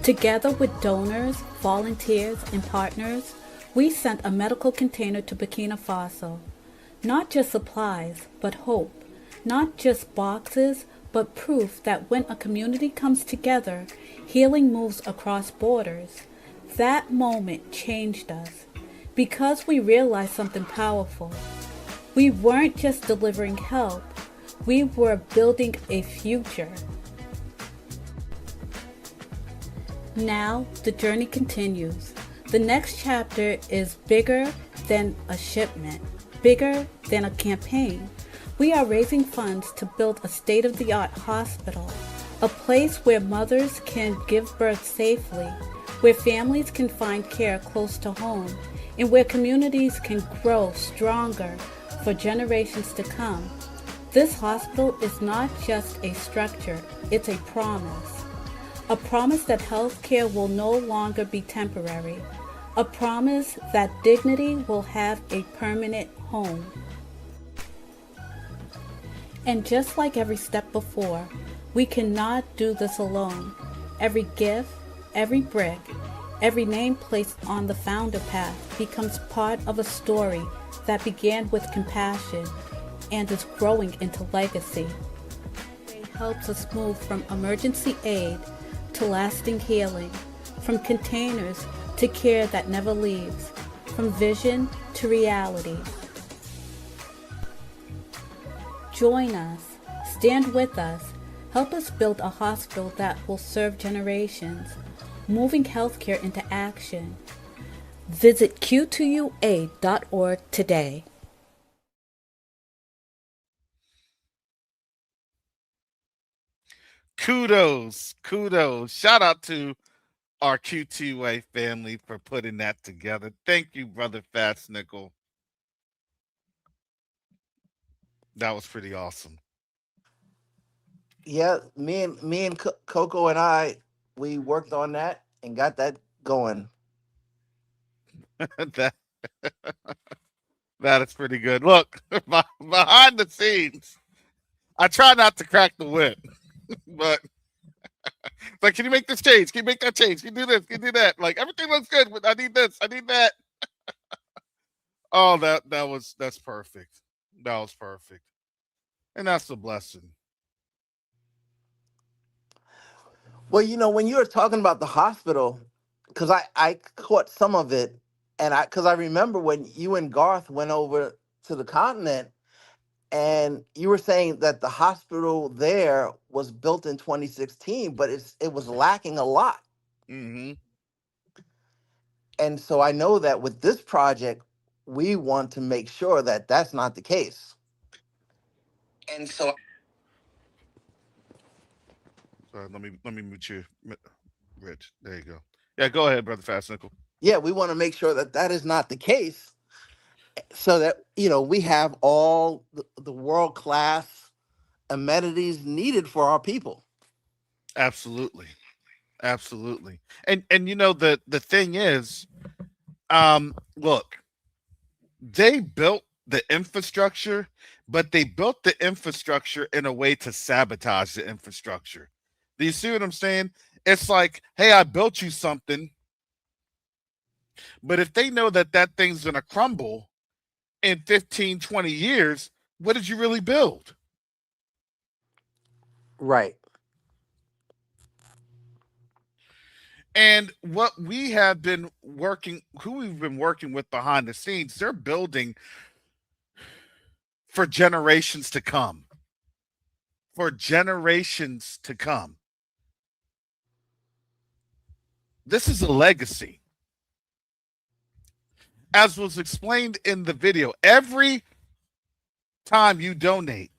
Together with donors, volunteers, and partners, we sent a medical container to Burkina Faso. Not just supplies, but hope. Not just boxes, but proof that when a community comes together, healing moves across borders. That moment changed us because we realized something powerful. We weren't just delivering help, we were building a future. Now the journey continues. The next chapter is bigger than a shipment, bigger than a campaign. We are raising funds to build a state-of-the-art hospital, a place where mothers can give birth safely, where families can find care close to home, and where communities can grow stronger for generations to come. This hospital is not just a structure, it's a promise. A promise that healthcare will no longer be temporary. A promise that dignity will have a permanent home. And just like every step before, we cannot do this alone. Every gift, every brick, every name placed on the founder path becomes part of a story that began with compassion and is growing into legacy. It helps us move from emergency aid to lasting healing, from containers to care that never leaves, from vision to reality. Join us, stand with us, help us build a hospital that will serve generations, moving healthcare into action. Visit Q2UA.org today. Kudos. Shout out to our Q2A family for putting that together. Thank you, brother Fats Nickel. That was pretty awesome. Yeah, me and Coco and I, we worked on that and got that going. that that is pretty good. Look, behind the scenes, I try not to crack the whip, but like, can you make this change? Can you make that change? Can you do this? Can you do that? Like, everything looks good, but I need this. I need that. Oh, that's perfect. That was perfect. And that's a blessing. Well, when you were talking about the hospital, because I caught some of it, and because I remember when you and Garth went over to the continent, and you were saying that the hospital there was built in 2016, but it was lacking a lot. Hmm. And so I know that with this project, we want to make sure that that's not the case. And so So let me mute you, Rich. There you go. Yeah, go ahead, brother Fast Nickel. yeah, we want to make sure that that is not the case, so that we have all the world class amenities needed for our people. Absolutely, absolutely. And the thing is, look, they built the infrastructure, but they built the infrastructure in a way to sabotage the infrastructure. Do you see what I'm saying? It's like, hey, I built you something, but if they know that that thing's going to crumble in 15, 20 years, what did you really build? Right. And what we have been working, who we've been working with behind the scenes, they're building for generations to come. For generations to come. This is a legacy. As was explained in the video, every time you donate,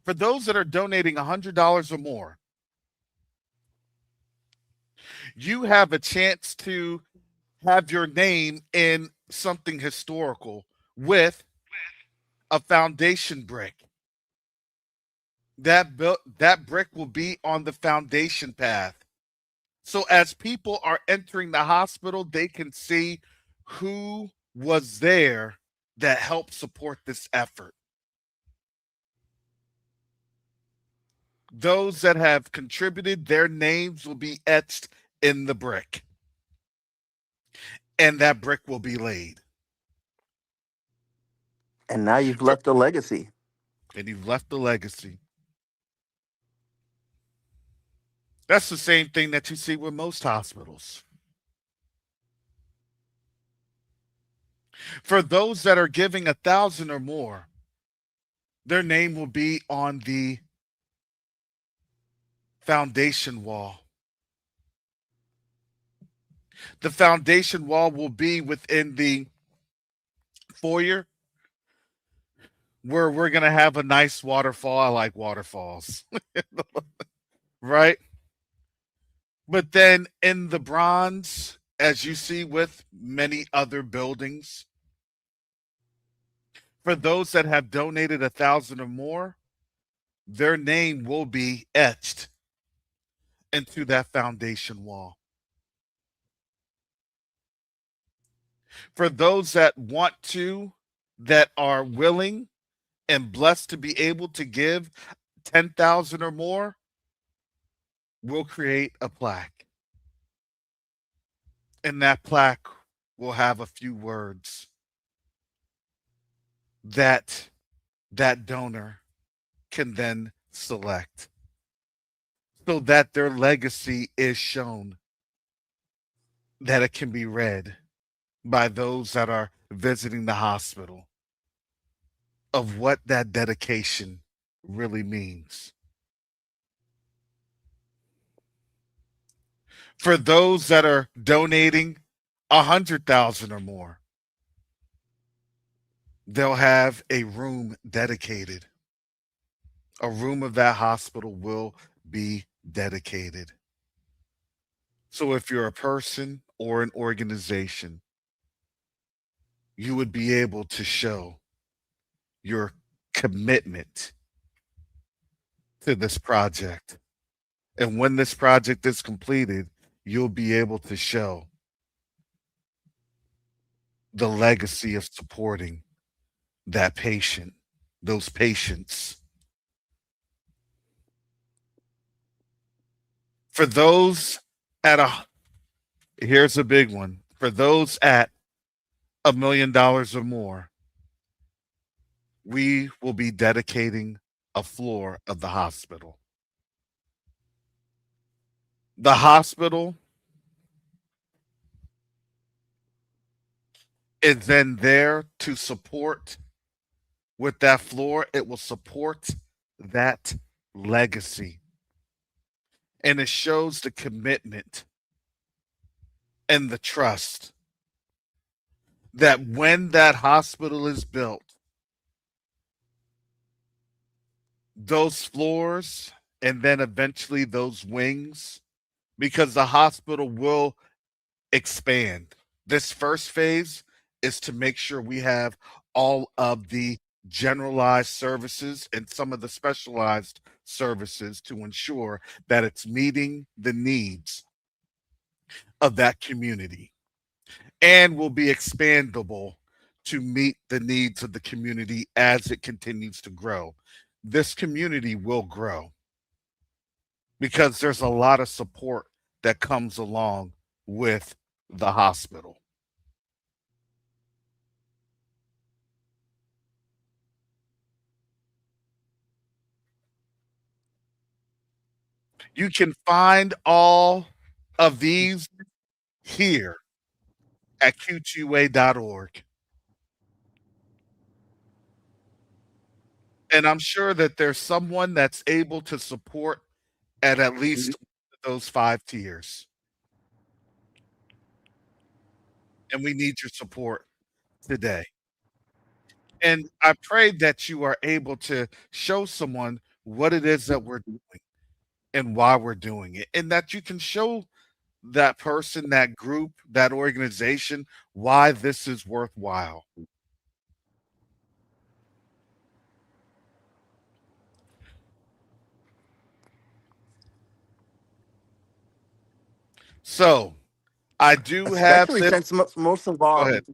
for those that are donating $100 or more, you have a chance to have your name in something historical with a foundation brick. That brick will be on the foundation path. So as people are entering the hospital, they can see who was there that helped support this effort. Those that have contributed, their names will be etched in the brick. And that brick will be laid. And now you've For, left a legacy. and you've left the legacy. That's the same thing that you see with most hospitals. For those that are giving 1,000 or more, their name will be on the foundation wall. The foundation wall will be within the foyer where we're going to have a nice waterfall. I like waterfalls, right? But then in the bronze, as you see with many other buildings, for those that have donated 1,000 or more, their name will be etched into that foundation wall. For those that want to, that are willing and blessed to be able to give 10,000 or more, we'll create a plaque. And that plaque will have a few words that that donor can then select so that their legacy is shown, that it can be read by those that are visiting the hospital of what that dedication really means. For those that are donating 100,000 or more, they'll have a room dedicated. A room of that hospital will be dedicated. So if you're a person or an organization, you would be able to show your commitment to this project. And when this project is completed, you'll be able to show the legacy of supporting that patient, those patients. For those at here's a big one. For those at $1 million or more, we will be dedicating a floor of the hospital. The hospital is then there to support with that floor, it will support that legacy. And it shows the commitment and the trust that when that hospital is built, those floors and then eventually those wings, because the hospital will expand. This first phase is to make sure we have all of the generalized services and some of the specialized services to ensure that it's meeting the needs of that community and will be expandable to meet the needs of the community as it continues to grow. This community will grow because there's a lot of support that comes along with the hospital. You can find all of these here at Q2UA.org. And I'm sure that there's someone that's able to support at least those 5 tiers. And we need your support today. And I pray that you are able to show someone what it is that we're doing and why we're doing it, and that you can show that person, that group, that organization why this is worthwhile. So I do have Especially this. since most of Go our ahead.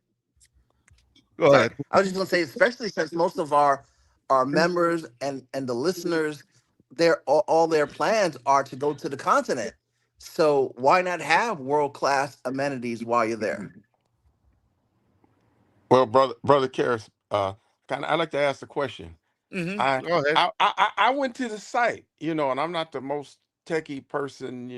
Go sorry, ahead. I was just going to say, especially since most of our members and the listeners, their all their plans are to go to the continent. So why not have world class amenities while you're there? Well, brother Karis, kind of, I like to ask the question. Go ahead. I went to the site, and I'm not the most techie person,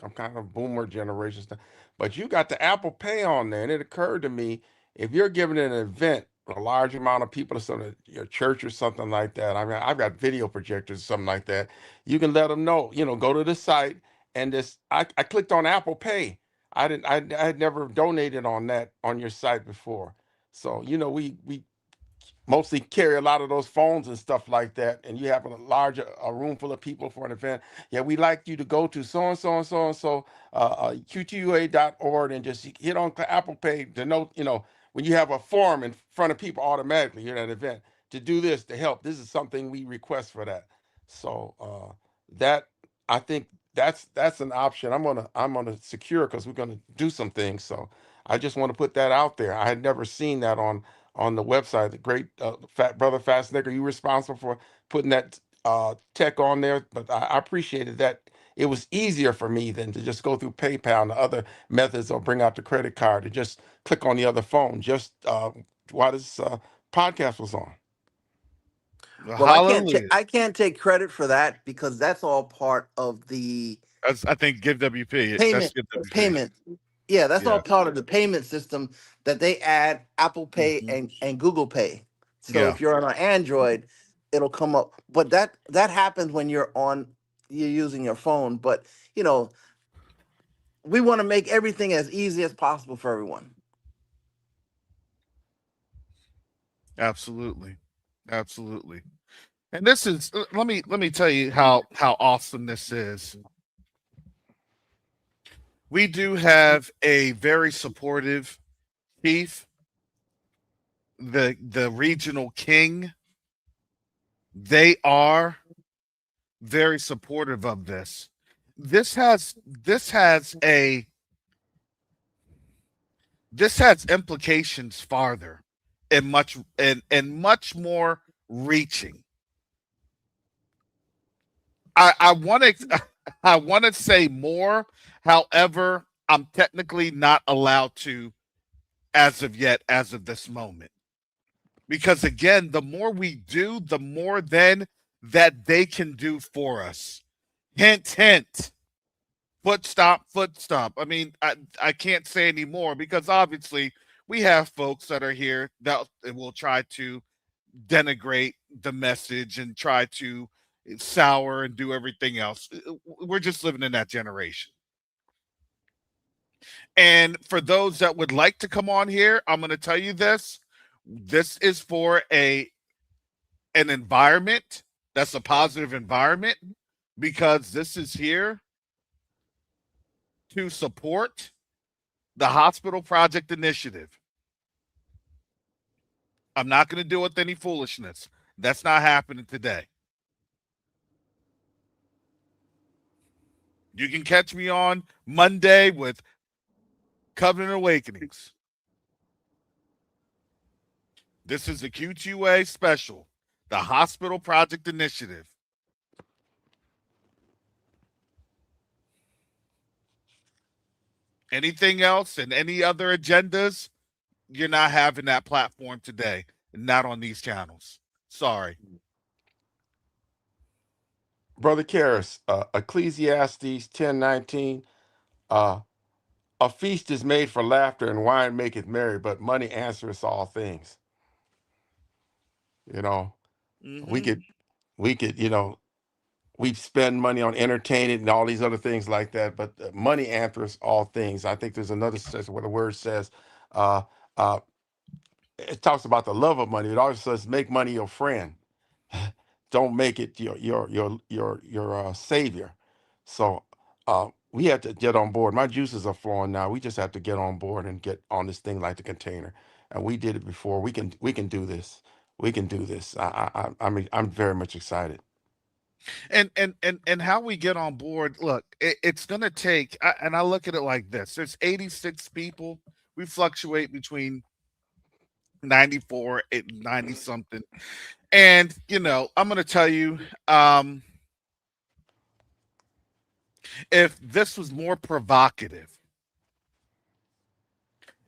I'm kind of boomer generation stuff, but you got the Apple Pay on there, and it occurred to me, if you're giving an event, a large amount of people or something, your church or something like that. I mean, I've got video projectors or something like that. You can let them know, go to the site and this. I clicked on Apple Pay. I didn't. I had never donated on that on your site before. So we mostly carry a lot of those phones and stuff like that, and you have a room full of people for an event. Yeah, we like you to go to so and so and so and so Q2UA.org and just hit on Apple Pay to know, when you have a form in front of people automatically you're at an event to do this to help. This is something we request for that. So that I think that's an option. I'm gonna secure because we're gonna do some things. So I just want to put that out there. I had never seen that on the website. The great fat brother Fast Nick, are you responsible for putting that tech on there? But I appreciated that. It was easier for me than to just go through PayPal and the other methods or bring out the credit card to just click on the other phone just while this podcast was on. Well, Hallelujah. I can't take credit for that because that's all part of the I think give WP. That's payment give WP. payment. Yeah, that's all Yeah. part of the payment system that they add Apple Pay Mhm. and Google Pay. So Yeah. if you're on an Android, it'll come up. But that happens when you're using your phone. But you know, we want to make everything as easy as possible for everyone. Absolutely. Absolutely. And this is let me tell you how awesome this is. We do have a very supportive chief, the regional king. They are very supportive of this. This has implications farther and much more reaching. I want to I want to say more. However, I'm technically not allowed to as of yet, as of this moment. Because again, the more we do, the more then that they can do for us. Hint, hint. Foot stop, foot stop. I mean, I can't say anymore because obviously we have folks that are here that will try to denigrate the message and try to sour and do everything else. We're just living in that generation. And for those that would like to come on here, I'm going to tell you this. This is for an environment that's a positive environment because this is here to support the Hospital Project Initiative. I'm not going to deal with any foolishness. That's not happening today. You can catch me on Monday with Covenant Awakenings. This is the Q2UA special, the Hospital Project Initiative. Anything else and any other agendas, you're not having that platform today, not on these channels. Sorry. Brother Karras, Ecclesiastes 10:19. Uh, a feast is made for laughter, and wine maketh merry, but money answereth all things. You know, we Mm-hmm. could, you know, we spend money on entertainment and all these other things like that, but money answers all things. I think there's another section where the word says, uh, uh, it talks about the love of money. It also says, make money your friend. Don't make it your savior. So we have to get on board. My juices are flowing now. We just have to get on board and get on this thing like the container. And we did it before. We can do this. We can do this. I mean, I'm very much excited. And how we get on board, look, it's going to take, and I look at it like this. There's 86 people. We fluctuate between 94 and 90 something. And, I'm going to tell you, if this was more provocative,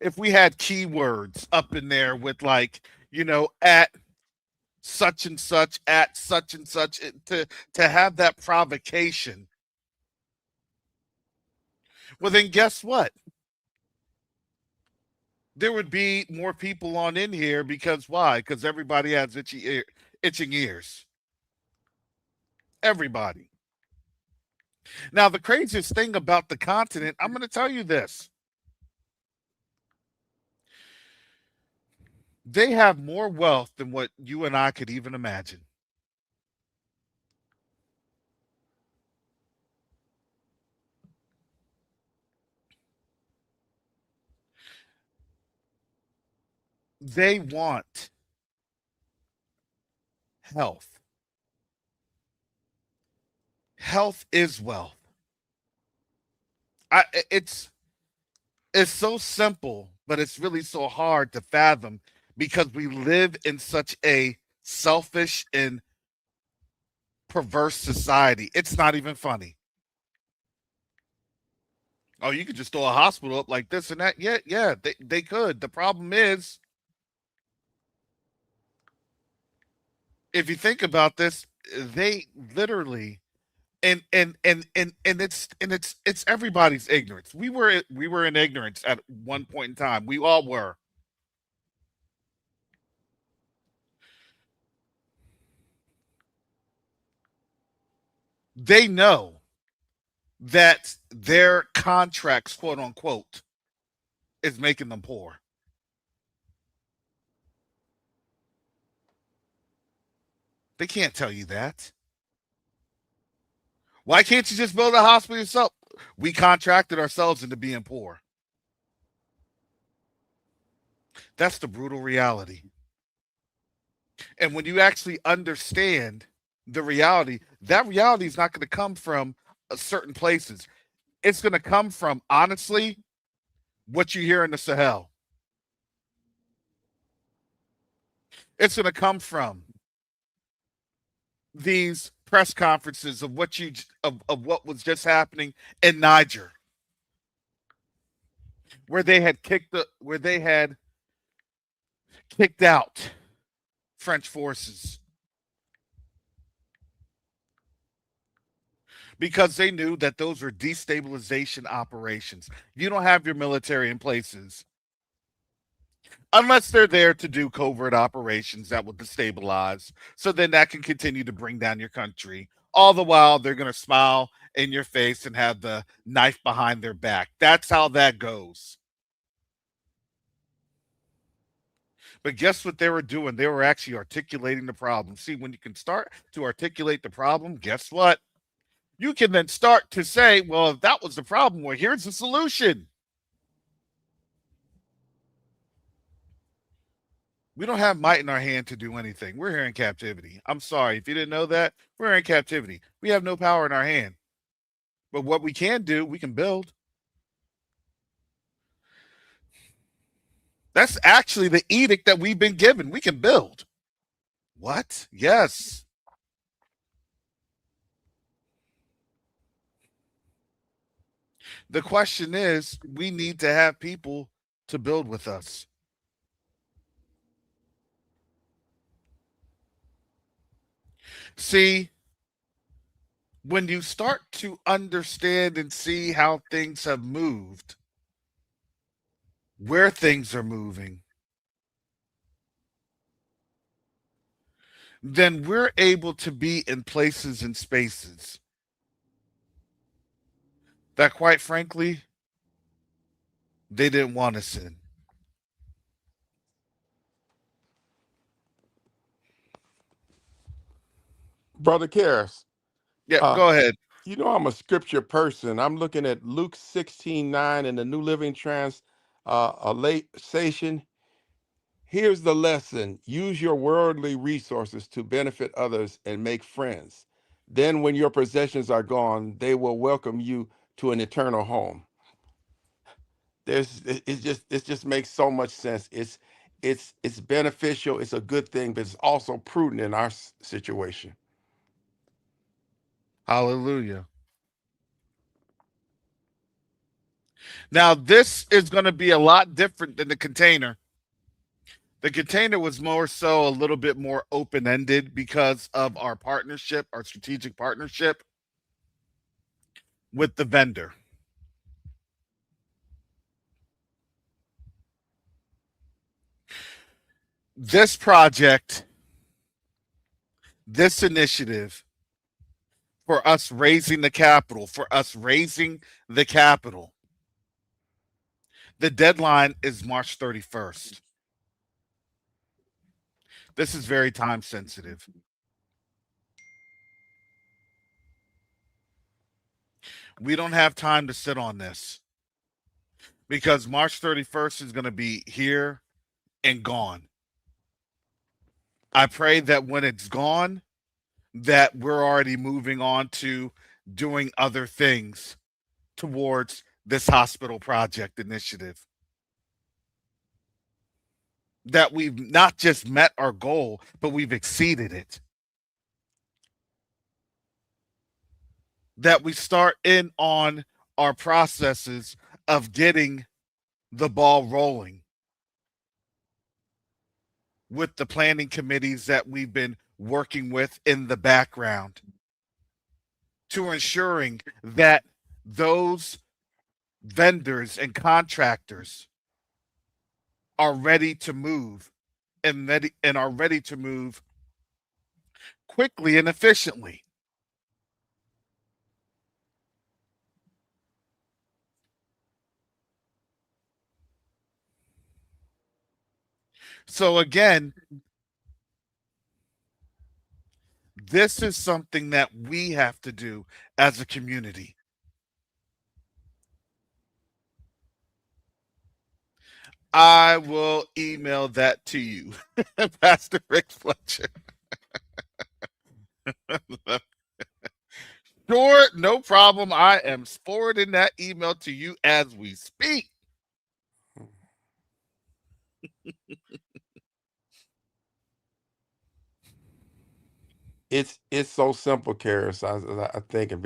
if we had keywords up in there with like, at such and such, to have that provocation, well, then guess what? There would be more people on in here because why? Because everybody has itching ears. Everybody. Now, the craziest thing about the continent, I'm going to tell you this. They have more wealth than what you and I could even imagine. They want health. Health is wealth. I it's so simple, but it's really so hard to fathom because we live in such a selfish and perverse society. It's not even funny. Oh, you could just throw a hospital up like this and that. Yeah, yeah, they could. The problem is, if you think about this, they literally and it's everybody's ignorance. We were in ignorance at one point in time. We all were. They know that their contracts, quote unquote, is making them poor. They can't tell you that. Why can't you just build a hospital yourself? We contracted ourselves into being poor. That's the brutal reality. And when you actually understand the reality, that reality is not going to come from certain places. It's going to come from, honestly, what you hear in the Sahel. It's going to come from these press conferences of what was just happening in Niger, where they had kicked out French forces because they knew that those were destabilization operations. You don't have your military in places unless they're there to do covert operations that will destabilize. So then that can continue to bring down your country. All the while, they're going to smile in your face and have the knife behind their back. That's how that goes. But guess what they were doing? They were actually articulating the problem. See, when you can start to articulate the problem, guess what? You can then start to say, well, if that was the problem, well, here's the solution. We don't have might in our hand to do anything. We're here in captivity. I'm sorry. If you didn't know that, we're in captivity. We have no power in our hand. But what we can do, we can build. That's actually the edict that we've been given. We can build. What? Yes. The question is, we need to have people to build with us. See, when you start to understand and see how things have moved, where things are moving, then we're able to be in places and spaces that, quite frankly, they didn't want us in. Brother Karis, Yeah, uh, go ahead. you know I'm a scripture person. I'm looking at Luke 16:9 in the New Living Translation. Here's the lesson: use your worldly resources to benefit others and make friends. Then, when your possessions are gone, they will welcome you to an eternal home. It just makes so much sense. It's beneficial. It's a good thing, but it's also prudent in our situation. Hallelujah. Now, this is going to be a lot different than the container. The container was more so a little bit more open ended because of our partnership, our strategic partnership with the vendor. This project, this initiative, for us raising the capital, the deadline is March 31st. This is very time sensitive. We don't have time to sit on this because March 31st is going to be here and gone. I pray that when it's gone, that we're already moving on to doing other things towards this hospital project initiative. That we've not just met our goal, but we've exceeded it. That we start in on our processes of getting the ball rolling with the planning committees that we've been working with in the background to ensuring that those vendors and contractors are ready to move and are ready to move quickly and efficiently. So again, this is something that we have to do as a community. I will email that to you, Pastor Rick Fletcher. Sure, no problem. I am forwarding that email to you as we speak. It's so simple, Karis. I think, and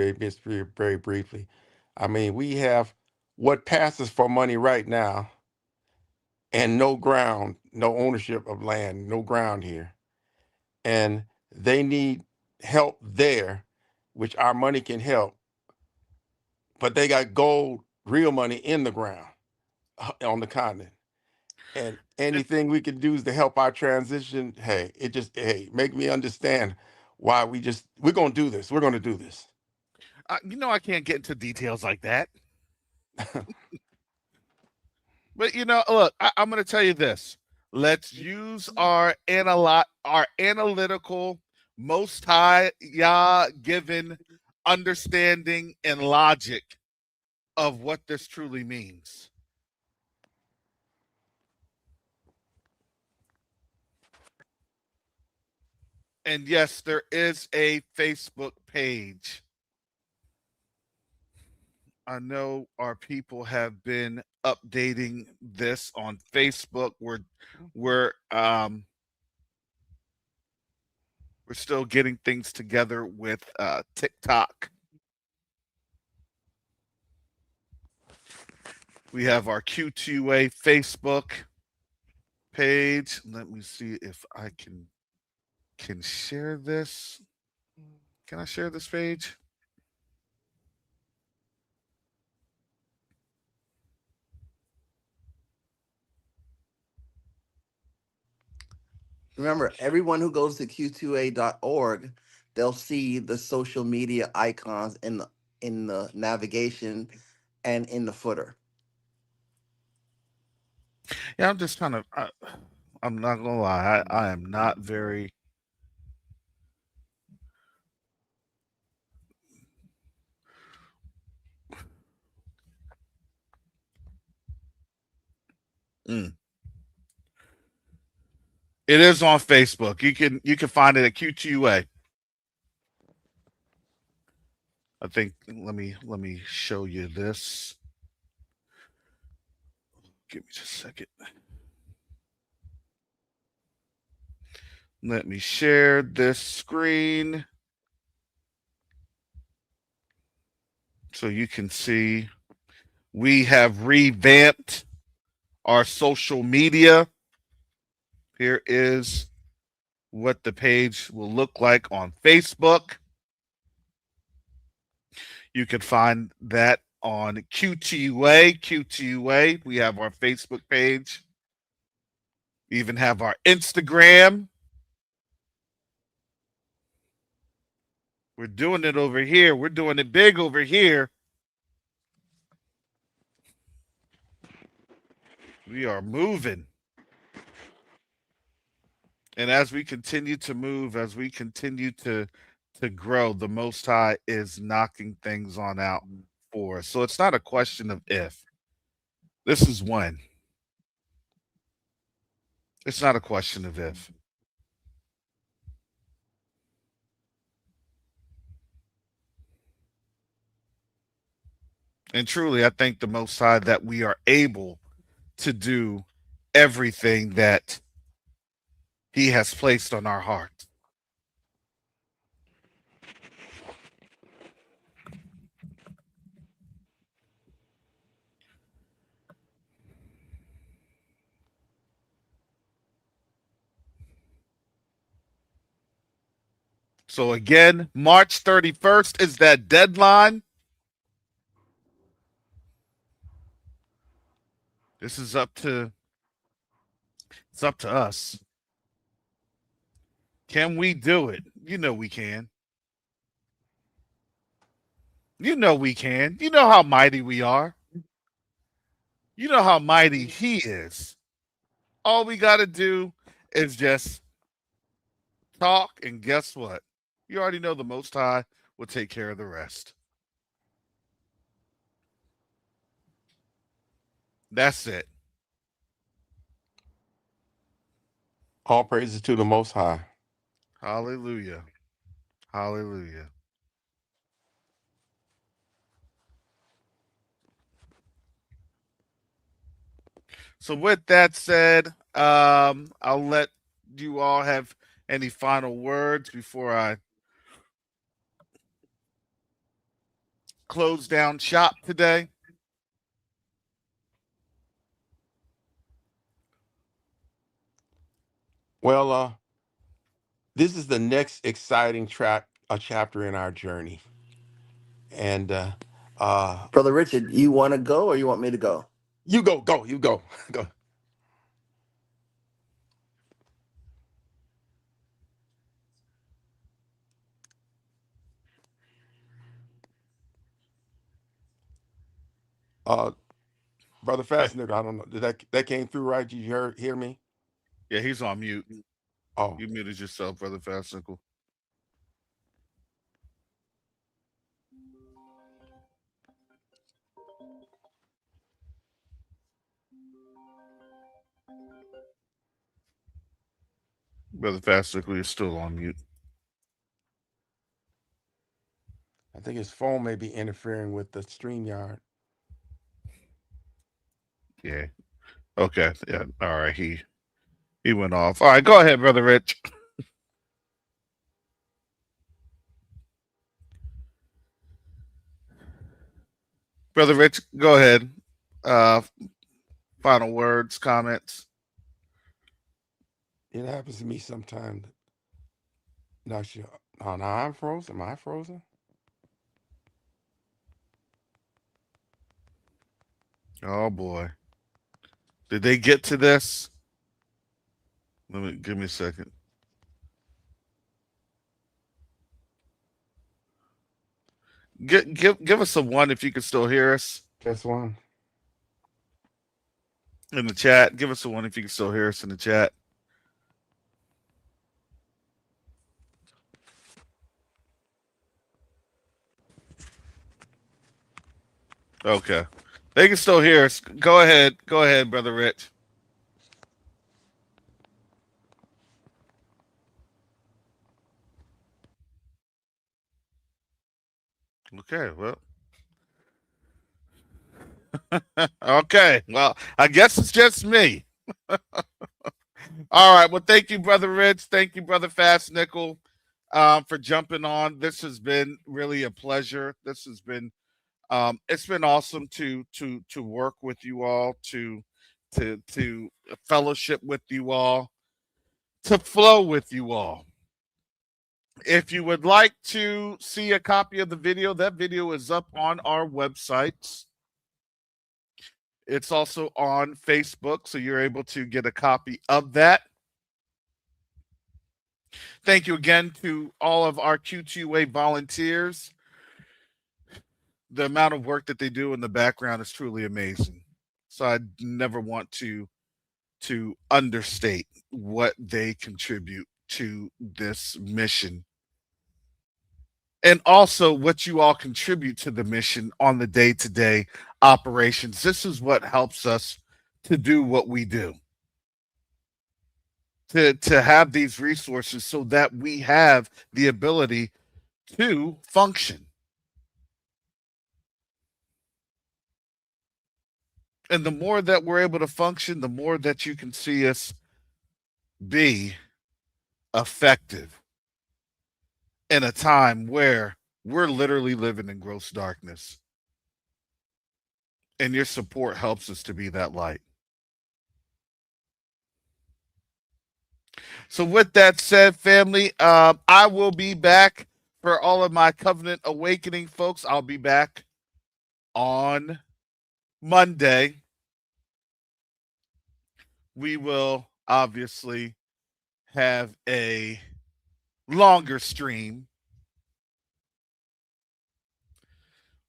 very briefly, I mean, we have what passes for money right now, and no ground, no ownership of land, no ground here. and they need help there, which our money can help, but they got gold, real money in the ground on the continent. And And, anything we can do is to help our transition. Hey, it just make me understand why we're gonna do this. We're gonna do this. I can't get into details like that. But look, I'm going to tell you this. Let's use our analytical, most high Yah given understanding and logic of what this truly means. And yes, there is a Facebook page. I know our people have been updating this on Facebook. We're still getting things together with TikTok. We have our Q2UA Facebook page. Let me see if I can share this. Can I share this page? Remember, everyone who goes to Q2A.org, they'll see the social media icons in the navigation and in the footer. Yeah, I'm just kind of. I'm not gonna lie. I am not very. Mm. It is on Facebook. You can find it at Q2UA. I think let me show you this. Give me just a second. Let me share this screen so you can see we have revamped our social media. Here is what the page will look like on Facebook. You can find that on Q2UA. Q2UA. We have our Facebook page. We even have our Instagram. We're doing it over here. We're doing it big over here. We are moving. And as we continue to move, as we continue to grow, the Most High is knocking things on out for us. So it's not a question of if. This is when. It's not a question of if. And truly, I thank the Most High that we are able to do everything that He has placed on our heart. So again, March 31st is that deadline. This is it's up to us. Can we do it? You know we can. You know we can. You know how mighty we are. You know how mighty He is. All we got to do is just talk, and guess what? You already know the Most High will take care of the rest. That's it. All praises to the Most High. Hallelujah. Hallelujah. So, with that said, I'll let you all have any final words before I close down shop today. Well, this is the next exciting track, a chapter in our journey. And uh, Brother Richard, you want to go or you want me to go? you go, you go, go. Uh, Brother Hey, Fascinator, I don't know. Did that came through right? Did you hear me? yeah, he's on mute. Oh, You muted yourself, brother Fastnickle. Brother Fastnickle, you're still on mute. I think his phone may be interfering with the stream yard. Yeah. Okay. Yeah. All right. He went off. All right. Go ahead, brother Rich. Brother Rich, go ahead. Uh, Final words, comments. It happens to me sometimes. Not sure. Oh, now I'm frozen. Am I frozen? Oh boy. Did they get to this? Let me give me a second. Give us a one if you can still hear us Just one. in the chat. Give us a one if you can still hear us in the chat. Okay. They can still hear us. Go ahead. Go ahead, brother Rich. Okay, well. Okay. Well, I guess it's just me. All right. Well, thank you, brother Rich. Thank you, brother Fast Nickel, for jumping on. This has been really a pleasure. This has been it's been awesome to work with you all, to fellowship with you all, to flow with you all. If you would like to see a copy of the video, that video is up on our websites. It's also on Facebook, so you're able to get a copy of that. Thank you again to all of our Q2UA volunteers. The amount of work that they do in the background is truly amazing. So I never want to understate what they contribute to this mission, and also what you all contribute to the mission on the day-to-day operations. This is what helps us to do what we do, to have these resources so that we have the ability to function. And the more that we're able to function, the more that you can see us be effective in a time where we're literally living in gross darkness. And your support helps us to be that light. So, with that said, family, I will be back for all of my Covenant Awakening folks. I'll be back on Monday. We will obviously have a longer stream.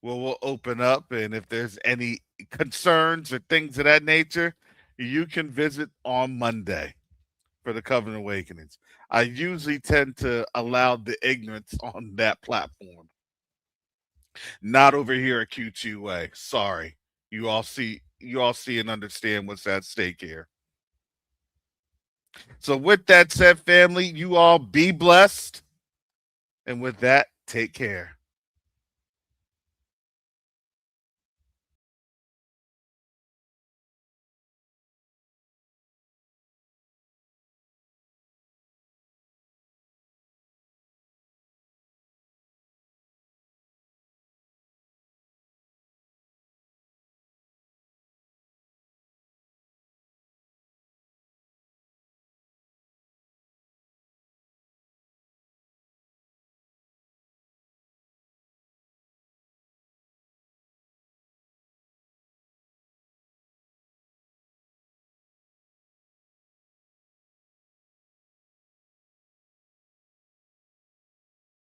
We'll open up, and if there's any concerns or things of that nature, you can visit on Monday for the Covenant Awakenings. I usually tend to allow the ignorance on that platform. Not over here at Q2A. Sorry. You all see and understand what's at stake here. So with that said, family, you all be blessed. And with that, take care.